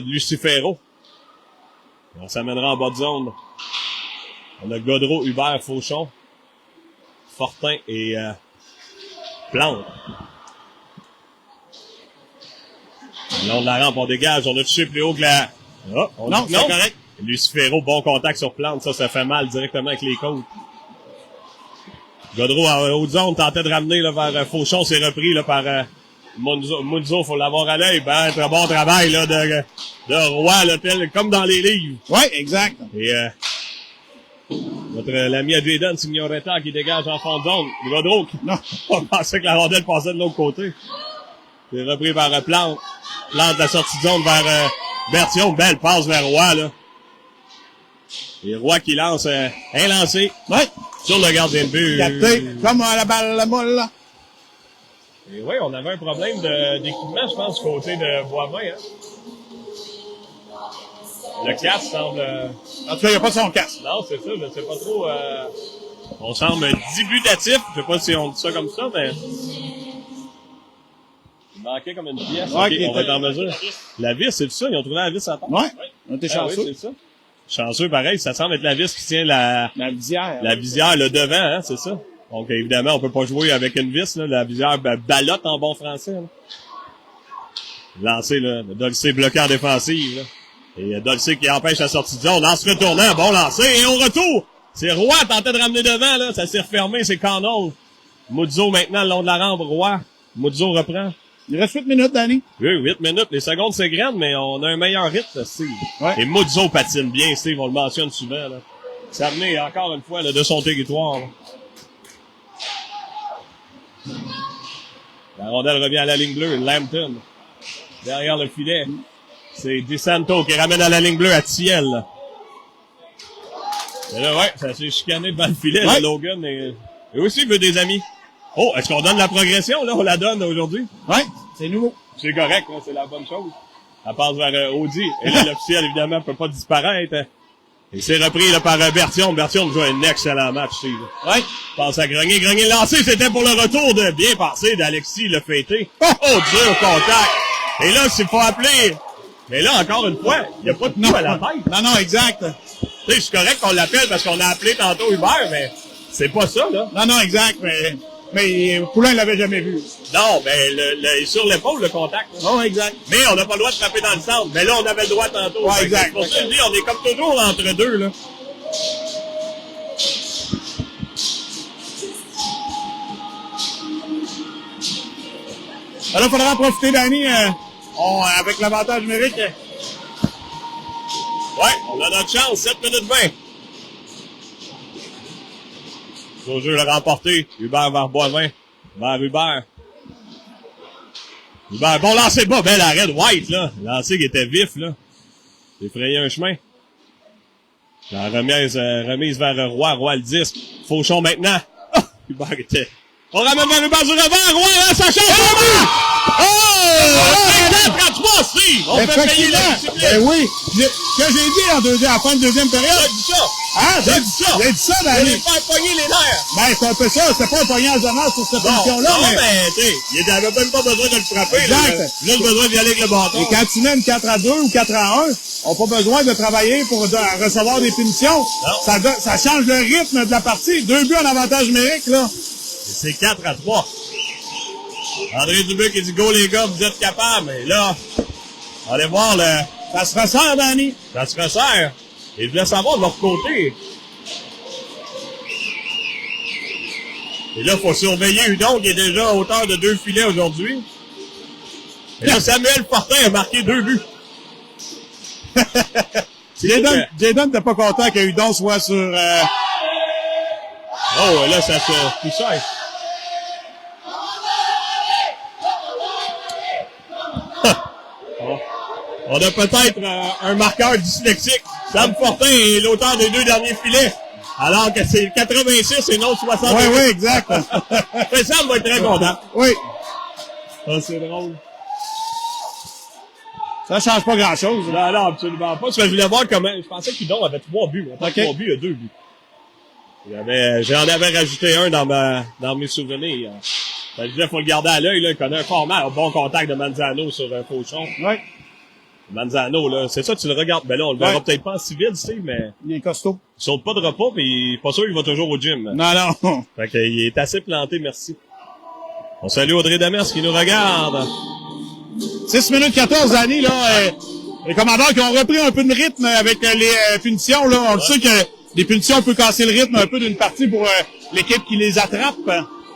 Lucifero. On s'amènera en bas de zone. On a Godreau, Hubert, Fauchon, Fortin et Plante. Le long de la rampe, on dégage. On a touché plus haut que la... Oh, non, c'est correct. Lucifero, bon contact sur Plante. Ça fait mal directement avec les côtes. Godreau en haute zone tentait de ramener là, vers Fauchon. C'est repris là, par Muzzo. Faut l'avoir à l'œil. Ben, très bon travail là, de Roy, là, tel, comme dans les livres. Ouais, exact. Et notre l'ami Adrian Signoretta qui dégage en fond de zone. Godreau, non. On pensait que la rondelle passait de l'autre côté. C'est repris par Plante. Plante la sortie de zone vers Bertillon. Belle passe vers Roy, là. Et Roy qui lance un lancé. Ouais. Sur le gardien de but. Capté, comme la balle la molle, là. Et oui, on avait un problème d'équipement, je pense, côté de Boivin, hein. Le casque semble... En tout cas, il n'y a pas son casque. Non, c'est ça, je sais pas trop... On semble débutatif, je sais pas si on dit ça comme ça, mais... Il manquait comme une pièce. Ouais, Okay, on va être en mesure. La vis, c'est ça? Ils ont trouvé la vis à la porte? Ouais, on était chanceux. Oui, c'est ça. Chanceux, pareil, ça semble être la vis qui tient la visière. La visière, le devant, hein, c'est ça. Donc, évidemment, on peut pas jouer avec une vis, là. La visière ballotte en bon français, là. Lancé, là. Dolcé bloqué en défensive, là. Et Dolcé qui empêche la sortie de zone. Lance retournant, bon lancé. Et au retour, c'est Roy tentait de ramener devant, là. Ça s'est refermé, c'est Connell. Muzzo maintenant, le long de la rampe, Roy. Muzzo reprend. Il reste 8 minutes, Danny. Oui, 8 minutes. Les secondes, c'est grande, mais on a un meilleur rythme, Steve. Ouais. Et Muzzo patine bien, Steve, on le mentionne souvent, là. Ça venait encore une fois, là, de son territoire, là. La rondelle revient à la ligne bleue, Lambton. Derrière le filet. C'est DeSanto qui ramène à la ligne bleue à Thiel. Et là, ouais, ça s'est chicané devant le filet, ouais. Là, Logan. Et aussi, il veut des amis. Oh, est-ce qu'on donne la progression, là? On la donne aujourd'hui? Ouais, c'est nouveau. C'est correct, là, c'est la bonne chose. Elle passe vers Audi. Et là, l'officiel, évidemment, peut pas disparaître. Et c'est repris là, par Bertillon. Bertillon joue un excellent match, Steve. Ouais. Passe à Grenier. Grenier lancé, c'était pour le retour de bien passé d'Alexis le fêté. Oh, dur contact. Et là, s'il faut appeler. Mais là, encore une fois, il n'y a pas de coup à la tête. Non, non, exact. Tu sais, c'est correct qu'on l'appelle parce qu'on a appelé tantôt Hubert, mais c'est pas ça, là. Non, non, exact, mais Poulain l'avait jamais vu. Non, mais sur l'épaule, le contact. Là. Oh, exact. Mais on n'a pas le droit de frapper dans le centre. Mais là, on avait le droit tantôt. Ouais, exact. C'est pour ça que je dis, on est comme toujours entre deux, là. Alors, il faudra en profiter, Danny, avec l'avantage numérique. Ouais, on a notre chance, 7 minutes 20. Au jeu, le remporté. Hubert vers Boivin. Vers Hubert. Hubert, bon lancer bas, bel arrêt de White, là. Lancé qui était vif, là. Il frayé un chemin. La remise vers Roy. Roy le disque. Fauchon maintenant. Oh! Hubert était... On ramène vers Hubert du revers. Roy, là, ça change. Oh! 4 à 3, si! On peut payer la discipline. Ben oui. Ce que j'ai dit à la fin de deuxième période. J'ai dit ça. Ah, j'ai dit ça. J'ai dit ça, Vous Danny. allez faire pogner les nerfs. Ben, c'est un peu ça. C'était pas un poignard de masse sur cette position-là, non, mais... mais, tu sais, il avait même pas besoin de le frapper, exact. Là. Juste besoin d'y aller avec le bâton. Et quand tu mènes 4 à 2 ou 4 à 1, on n'a pas besoin de travailler pour recevoir des punitions. Ça change le rythme de la partie. 2 buts en avantage numérique, là. Et c'est 4 à 3. André Dubuc qui dit go les gars, vous êtes capables. Mais là, allez voir le... Ça se resserre, Danny. Ça se resserre. Et je voulais savoir de leur côté. Et là, il faut surveiller Hudon qui est déjà à hauteur de 2 filets aujourd'hui. Et là, Samuel Fortin a marqué 2 buts. Jadon n'était pas content que Hudon soit sur... Oh, et là, ça se poussait. On a peut-être un marqueur dyslexique. Sam Fortin est l'auteur des 2 derniers filets. Alors que c'est 86 et non 60. Oui, oui, exact. Mais Sam va être très content. Oui. Ah, c'est drôle. Ça change pas grand-chose. Non, non, absolument pas. Parce que je voulais voir comment... Je pensais qu'Hudon avait 3 buts. Mais pas 3 buts, il y a 2 buts. J'en avais rajouté un dans mes souvenirs. Je disais, faut le garder à l'œil, là. Il connaît un format, un bon contact de Manzano sur un Fauchon. Oui. Manzano, là, c'est ça, tu le regardes. Ben là, on le verra peut-être pas en civil, tu sais, mais... Il est costaud. Il saute pas de repas, pis il est pas sûr qu'il va toujours au gym. Non, non. Fait qu'il est assez planté, merci. On salue Audrey Demers qui nous regarde. 6 minutes 14, Danny, là. Les commandeurs qui ont repris un peu de rythme avec les punitions, là. On le sait que les punitions peuvent casser le rythme un peu d'une partie pour l'équipe qui les attrape.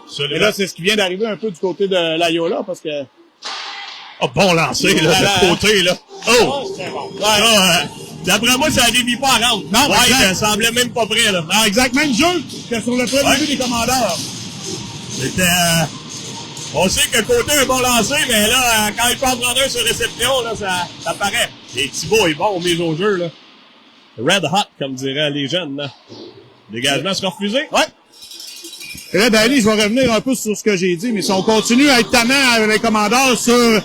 Absolument. Et là, c'est ce qui vient d'arriver un peu du côté de l'Ayola, parce que... Oh, bon lancer, là, de côté, là. Oh! Ouais. D'après moi, ça dévie pas à rendre. Non, ouais, exact. ça semblait même pas prêt, là. Non, exact. Même jeu que sur le premier but des commandeurs. C'était, On sait que Côté est bon lancé, mais là, quand il peut en prendre un sur réception, là, ça paraît. Et Thibault est bon au mise au jeu, là. Red hot, comme diraient les jeunes, là. Dégagement sera refusé. Ouais. Et là, Danny, je vais revenir un peu sur ce que j'ai dit, mais si on continue à être tannant avec les commandeurs sur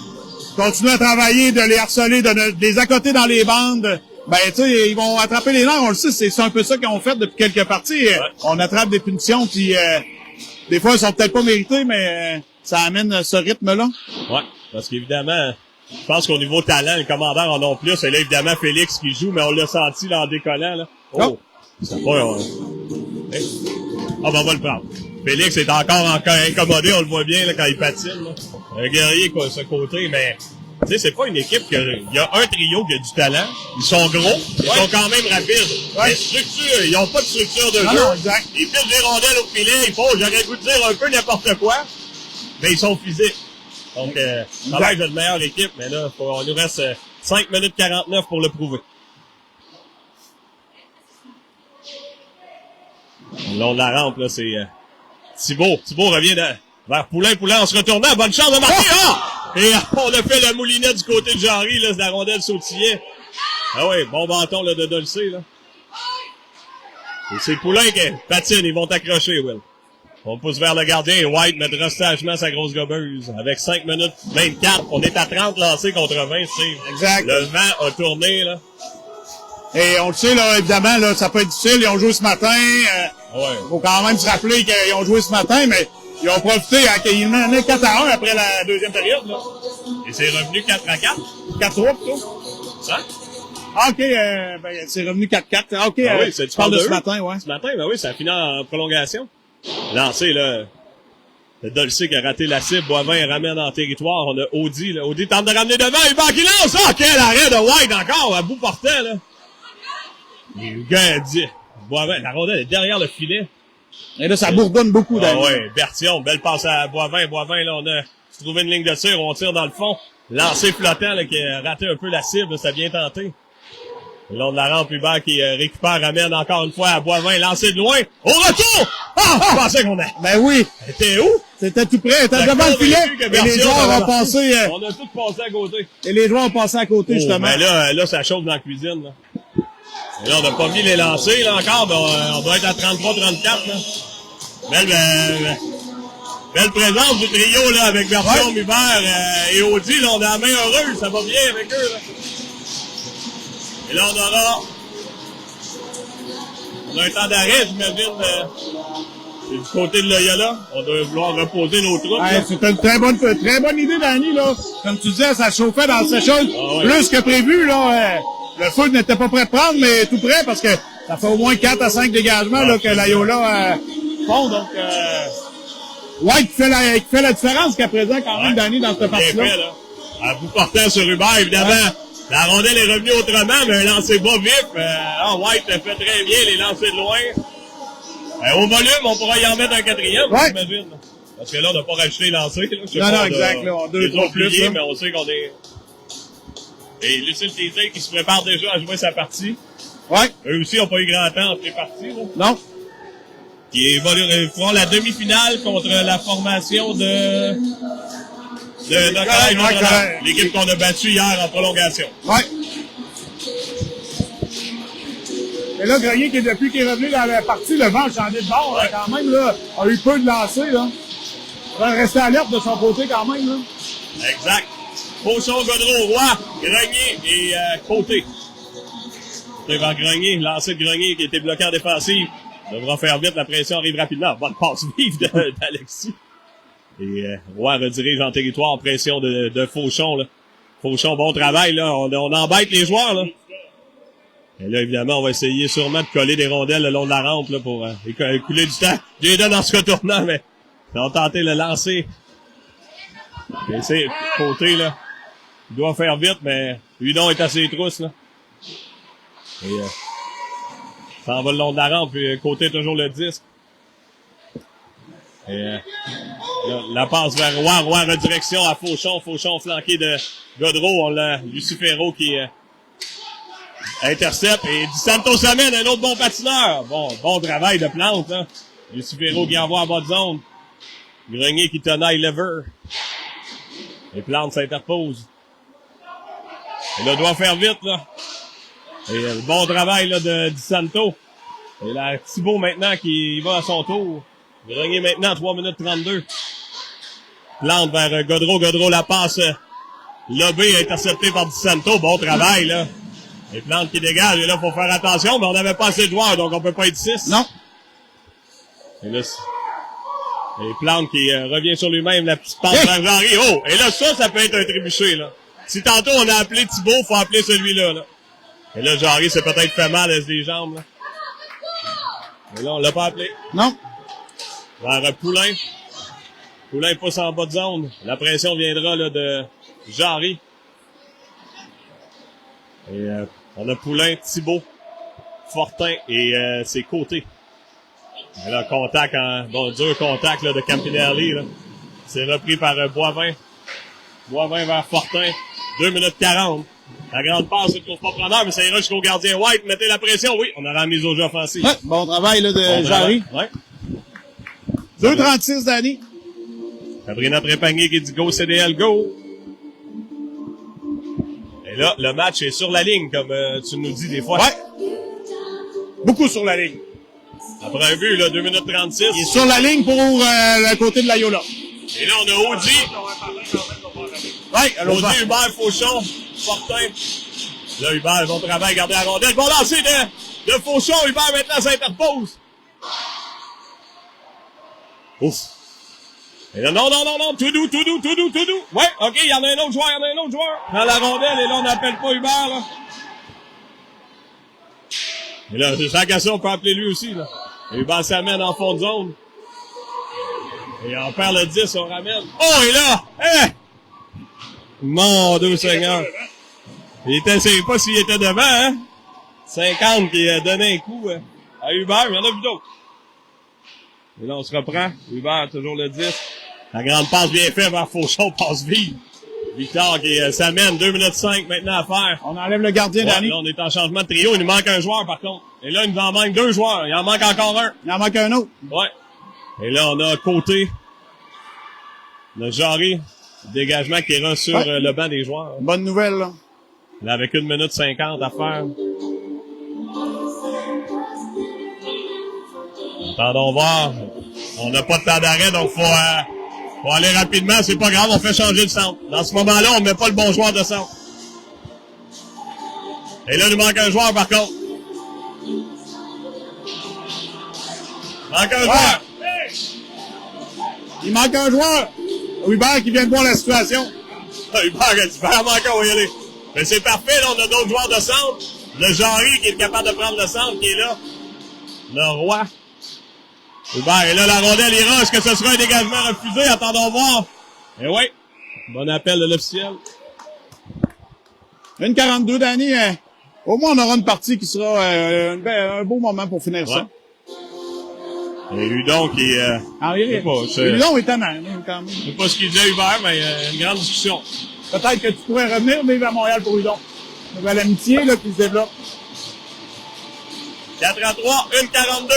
continuer à travailler, de les harceler, de les accoter dans les bandes, ben, tu sais, ils vont attraper les nerfs, on le sait, c'est un peu ça qu'ils ont fait depuis quelques parties. Ouais. On attrape des punitions, puis des fois, elles sont peut-être pas méritées, mais ça amène ce rythme-là. Ouais, parce qu'évidemment, je pense qu'au niveau talent, les commandeurs en ont plus. Et là, évidemment, Félix qui joue, mais on l'a senti là, en décollant. Là. Oh! Ça va, Ah, ben, on va le prendre. Félix est encore incommodé, on le voit bien là, quand il patine. Là. Un guerrier, quoi, ce côté, mais... Tu sais, c'est pas une équipe il y a un trio qui a du talent. Ils sont gros, ils sont quand même rapides. Mais structure, ils ont pas de structure de jeu. Non, exact. Ils filent des rondelles au filet, ils font, j'aurais le goût de dire un peu n'importe quoi. Mais ils sont physiques. Donc, ça va être une meilleure équipe, mais là, il nous reste 5 minutes 49 pour le prouver. Le long de la rampe, là, c'est Thibault. Thibault revient vers Poulain. Poulain en se retournant. Bonne chance de marquer. Ah! Et on a fait le moulinet du côté de Jarry, là, la rondelle sautillait. Ah oui, bon bâton là, de Dolcé, là. Et c'est Poulain qui patine, ils vont t'accrocher, Will. On pousse vers le gardien. White mettra sagement sa grosse gobeuse. Avec 5 minutes 24, on est à 30 lancés contre 20, c'est exact. Le vent a tourné, là. Et on le sait, là, évidemment, là, ça peut être difficile. Ils ont joué ce matin. Faut quand même se rappeler qu'ils ont joué ce matin, mais ils ont profité, qu'ils menaient 4-1 après la deuxième période, là. Et c'est revenu 4-4? 4-3, plutôt. Hein? Ah, OK, ben, c'est revenu 4-4. Ah, OK, oui, tu parles de ce matin, ouais. Ce matin, ben oui, ça a fini en prolongation. Lancé, là. Le Dolcé qui a raté la cible. Boivin ramène en territoire. On a Audi, là. Audi tente de ramener devant. Il qui lance! Ah, quel arrêt de White encore, à bout portant, là. Le gars dit, Boivin, la rondelle est derrière le filet. Et là, ça bourdonne beaucoup, d'ailleurs. Ah ouais, Bertillon, belle passe à Boivin. Boivin, là, on a trouvé une ligne de tir, on tire dans le fond. Lancé flottant, là, qui a raté un peu la cible, ça vient tenter. Le long de la rampe, Hubert qui récupère, ramène encore une fois à Boivin, lancé de loin. Au retour! Ah! Je pensais qu'on a... Ben oui! T'es où? C'était tout près, était devant le filet. Et les joueurs ont passé... On a tous passé à côté. Et les joueurs ont passé à côté, justement. Ben là, ça chauffe dans la cuisine, là. Et là, on n'a pas mis les lancers, là, encore. Ben, on doit être à 33-34, là. Belle présence du trio, là, avec Bertillon, Hubert et Audi, là. On a la main heureuse. Ça va bien avec eux, là. Et là, on a un temps d'arrêt, j'imagine. C'est du côté de Loyola. On doit vouloir reposer nos troupes. C'est une très bonne idée, Danny, là. Comme tu disais, ça chauffait dans cette chose plus que prévu, là. Le feu n'était pas prêt de prendre, mais tout prêt, parce que ça fait au moins 4 à 5 dégagements, là, que Loyola font. Donc, White qui fait la différence jusqu'à présent, quand même, Danny, dans cette partie-là. À bout portant sur Hubert, évidemment. La rondelle est revenue autrement, mais un lancer bas vif. White fait très bien les lancers de loin. Au volume, on pourra y en mettre un quatrième, j'imagine. Parce que là, on n'a pas rajouté les lancers. Non, exact. Là, on a 2 3 plus. Mais on sait qu'on est... Et Lucille Tézé qui se prépare déjà à jouer sa partie. Ouais. Eux aussi n'ont pas eu grand temps entre les parties. Là. Non. Qui feront la demi-finale contre la formation de l'équipe qu'on a battue hier en prolongation. Ouais. Et là, Grenier, depuis qu'il est revenu dans la partie, le vent a changé de bord, là, quand même, là, a eu peu de lancers, là. Il va rester alerte de son côté, quand même, là. Exact. Fauchon, Godreau, Roy, Grenier et Côté. C'est vers Grenier, lancer de Grenier qui était bloqué en défensive. Devra faire vite, la pression arrive rapidement. Bonne passe vive d'Alexis. Et Roy redirige en territoire, pression de Fauchon, là. Fauchon, bon travail, là. On embête les joueurs, là. Et là, évidemment, on va essayer sûrement de coller des rondelles le long de la rampe, là, pour écouler du temps. Jaden dans ce retournant, mais ils ont tenté de le lancer. Et c'est Côté, là. Il doit faire vite, mais Hudon est à ses trousses, là. Et ça en va le long de la rampe, puis Côté toujours le disque. Et la passe vers Roy, Roy redirection à Fauchon, Fauchon flanqué de Godreau, on l'a Lucifero qui intercepte, et Di Santos amène un autre bon patineur. Bon travail de Plante, là. Lucifero qui envoie en bas de zone. Grenier qui tenaille lever. Et Plante s'interpose. Il là, doit faire vite, là. Et le bon travail, là, de Di Santo. Et là, Thibault, maintenant, qui va à son tour. Grenier, maintenant, 3 minutes 32. Plante vers Gaudreau. Gaudreau, la passe. Lobé, intercepté par Di Santo. Bon travail, là. Et Plante qui dégage. Et là, faut faire attention, mais on n'avait pas assez de joueurs, donc on peut pas être 6. Non. Et là, et Plante qui revient sur lui-même, la petite passe vers Jarry. Oh! Et là, ça peut être un trébuché, là. Si tantôt on a appelé Thibault, faut appeler celui-là, là. Et là, Jarry s'est peut-être fait mal à les jambes, là. Et là, on l'a pas appelé. Non. Vers Poulain. Poulain pousse en bas de zone. La pression viendra, là, de Jarry. Et on a Poulain, Thibault, Fortin et ses côtés. Et là, contact, dur contact là, de Campinelli. Là. C'est repris par Boivin. Boivin vers Fortin. 2 minutes 40. La grande passe, c'est le pas preneur, mais ça ira jusqu'au gardien White. Mettez la pression, oui. On a la mise au jeu offensif. Ouais, bon travail là, de Jarry. Ouais. 2,36 Danny. Sabrina Trépanier qui dit go CDL, go. Et là, le match est sur la ligne, comme tu nous dis des fois. Ouais. Beaucoup sur la ligne. Après un but, là, 2 minutes 36. Il est sur la ligne pour le côté de l'Ayola. Et là, on a Audi. Ouais, alors Audi, Hubert, Fauchon, Fortin. Là, Hubert, bon travail, garder la rondelle. Bon lancer de Fauchon. Hubert, maintenant, s'interpose. Ouf. Et là, non, tout doux. Ouais, OK, il y en a un autre joueur, dans la rondelle, et là, on n'appelle pas Hubert, là. Et là, c'est chaque on peut appeler lui aussi, là. Et Hubert s'amène en fond de zone. Et on perd le 10, on ramène. Oh, et là! Hein? Mon Dieu Seigneur. Je sais pas s'il était devant, hein? 50 qui a donné un coup à Hubert, mais il y en a vu d'autres. Et là, on se reprend. Hubert, toujours le 10. La grande passe bien faite vers Fauchon, passe vide. Victor qui s'amène, 2 minutes 5 maintenant à faire. On enlève le gardien, Danny. Là, on est en changement de trio. Il nous manque un joueur, par contre. Et là, il nous en manque 2 joueurs. Il en manque encore un. Il en manque un autre. Ouais. Et là, on a Côté. Le Jarry. Dégagement qui ira sur le banc des joueurs. Bonne nouvelle, là. Là, avec 1 minute 50 à faire. Attendons voir. On n'a pas de temps d'arrêt, donc faut aller rapidement. C'est pas grave, on fait changer le centre. Dans ce moment-là, on ne met pas le bon joueur de centre. Et là, il nous manque un joueur, par contre. Manque un joueur. Il manque un joueur. Hubert qui vient de voir la situation. Hubert a dit, vraiment on va y aller. Mais c'est parfait, là, on a d'autres joueurs de centre. Le Jarry qui est capable de prendre le centre, qui est là. Le Roi. Hubert, et là, la rondelle ira. Est-ce que ce sera un dégagement refusé? Attendons voir. Eh oui. Bon appel de l'officiel. 1,42, Danny. Au moins, on aura une partie qui sera un beau moment pour finir ça. Et Hudon qui est... Hudon est tannant, quand même. Je sais pas ce qu'il disait Hubert, mais une grande discussion. Peut-être que tu pourrais revenir vivre à Montréal pour Hudon. Une nouvelle amitié là, qui se développe. 4-3, 1,42.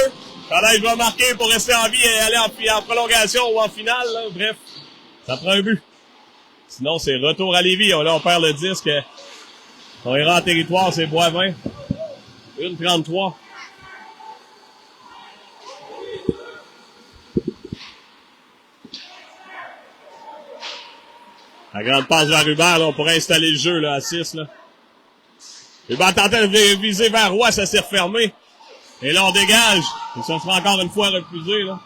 Falaise doit marquer pour rester en vie et aller en prolongation ou en finale. Là. Bref, ça prend un but. Sinon, c'est retour à Lévis. Là, on perd le disque. On ira en territoire, c'est Boivin. 1,33. La grande passe vers Hubert, là, on pourrait installer le jeu là, à 6. Là. Hubert tentait de viser vers Roy, ça s'est refermé. Et là, on dégage. Et ça sera encore une fois refusé. Là.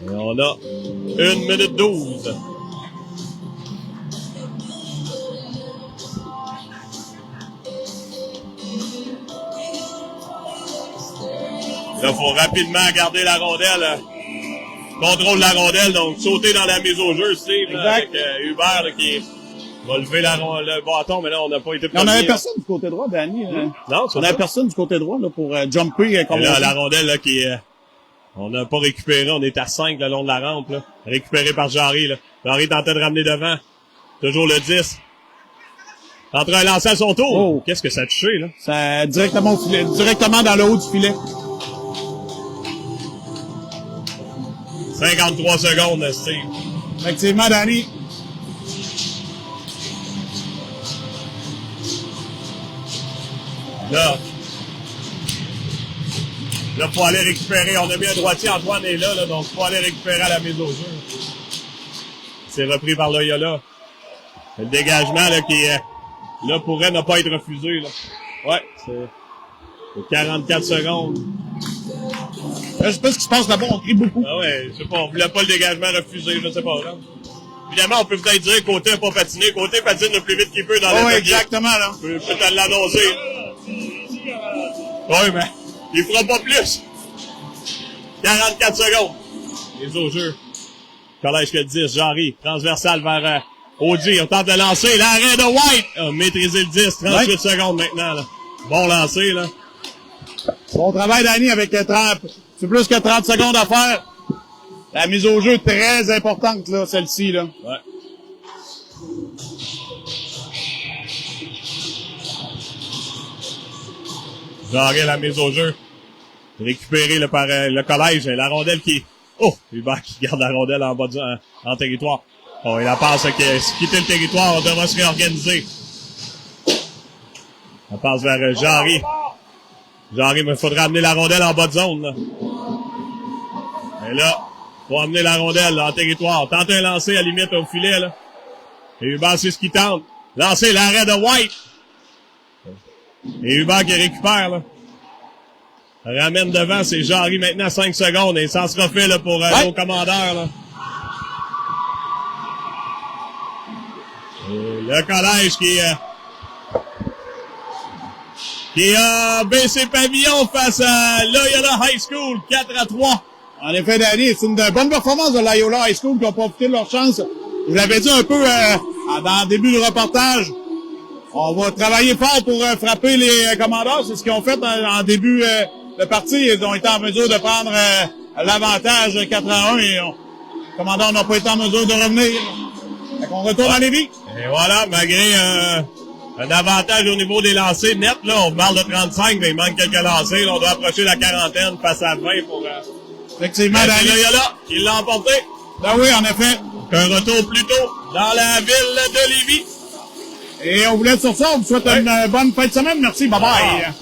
Et on a 1 minute 12. Là, il faut rapidement garder la rondelle. Contrôle la rondelle, donc sauter dans la mise au jeu, Steve, là, avec Hubert là, qui va lever le bâton, mais là, on n'a pas été premier. On n'avait personne du côté droit, Danny. Non, on n'avait personne du côté droit là, pour jumper. Comme là, la rondelle là, qui on n'a pas récupéré, on est à 5 le long de la rampe. Là, récupéré par Jarry. Là. Jarry tentait de ramener devant. Toujours le 10. En train de lancer à son tour. Oh. Qu'est-ce que ça a touché, là? Ça directement au filet, directement dans le haut du filet. 53 secondes, Steve. Effectivement, Danny. Là, faut aller récupérer. On a mis un droitier, Antoine est là, donc faut aller récupérer à la mise au jeu. C'est repris par Loyola. Le dégagement là, qui là pourrait ne pas être refusé. Là. Ouais, c'est 44 secondes. Là, je sais pas ce qui se passe là-bas, on crie beaucoup. Ah ouais, je sais pas, on voulait pas le dégagement refusé, je sais pas. Là. Évidemment, on peut peut-être dire Côté n'a pas patiné. Côté patine le plus vite qu'il peut dans ouais, exactement, là. Peut peut-être l'annoncer. Oui, mais il fera pas plus. 44 secondes. Les au jeu. Collège que 10, Jarry, transversal vers Audi. On tente de lancer. L'arrêt de White. Maîtriser le 10, 38 secondes maintenant. Là. Bon lancer, là. Bon travail, Danny, avec 30. C'est plus que 30 secondes à faire. La mise au jeu très importante, là, celle-ci, là. Ouais. Jarry, la mise au jeu. Récupéré là, par le collège. La rondelle qui... Oh! Hubert qui garde la rondelle en bas en territoire. Oh, et la passe qui a quitté le territoire. On devra se réorganiser. La passe vers Jarry. Jarry, mais il faudra amener la rondelle en bas de zone. Là. Et là, faut amener la rondelle là, en territoire. Tente un lancer à limite au filet. Là. Et Hubert, c'est ce qu'il tente. Lancer l'arrêt de White. Et Hubert qui récupère. Là. Ramène devant, c'est Jarry maintenant 5 secondes. Et ça sera fait là, pour nos commandeurs. Là. Et le collège qui a baissé pavillon face à Loyola High School, 4-3. En effet, Danny, c'est une bonne performance de Loyola High School qui ont profité de leur chance. Je l'avais dit un peu dans le début du reportage. On va travailler fort pour frapper les commandeurs. C'est ce qu'ils ont fait en début de partie. Ils ont été en mesure de prendre l'avantage 4-1 et les commandeurs n'ont pas été en mesure de revenir. Fait qu'on retourne à Lévis. Et voilà, malgré un avantage au niveau des lancers nets, là, on parle de 35, mais il manque quelques lancers. Là, on doit approcher la quarantaine, face à 20 pour... Effectivement, Danny. Loyola, il l'a emporté. Ben oui, en effet. Un retour plus tôt dans la ville de Lévis. Et on vous laisse sur ça. On vous souhaite une bonne fin de semaine. Merci. Bye-bye.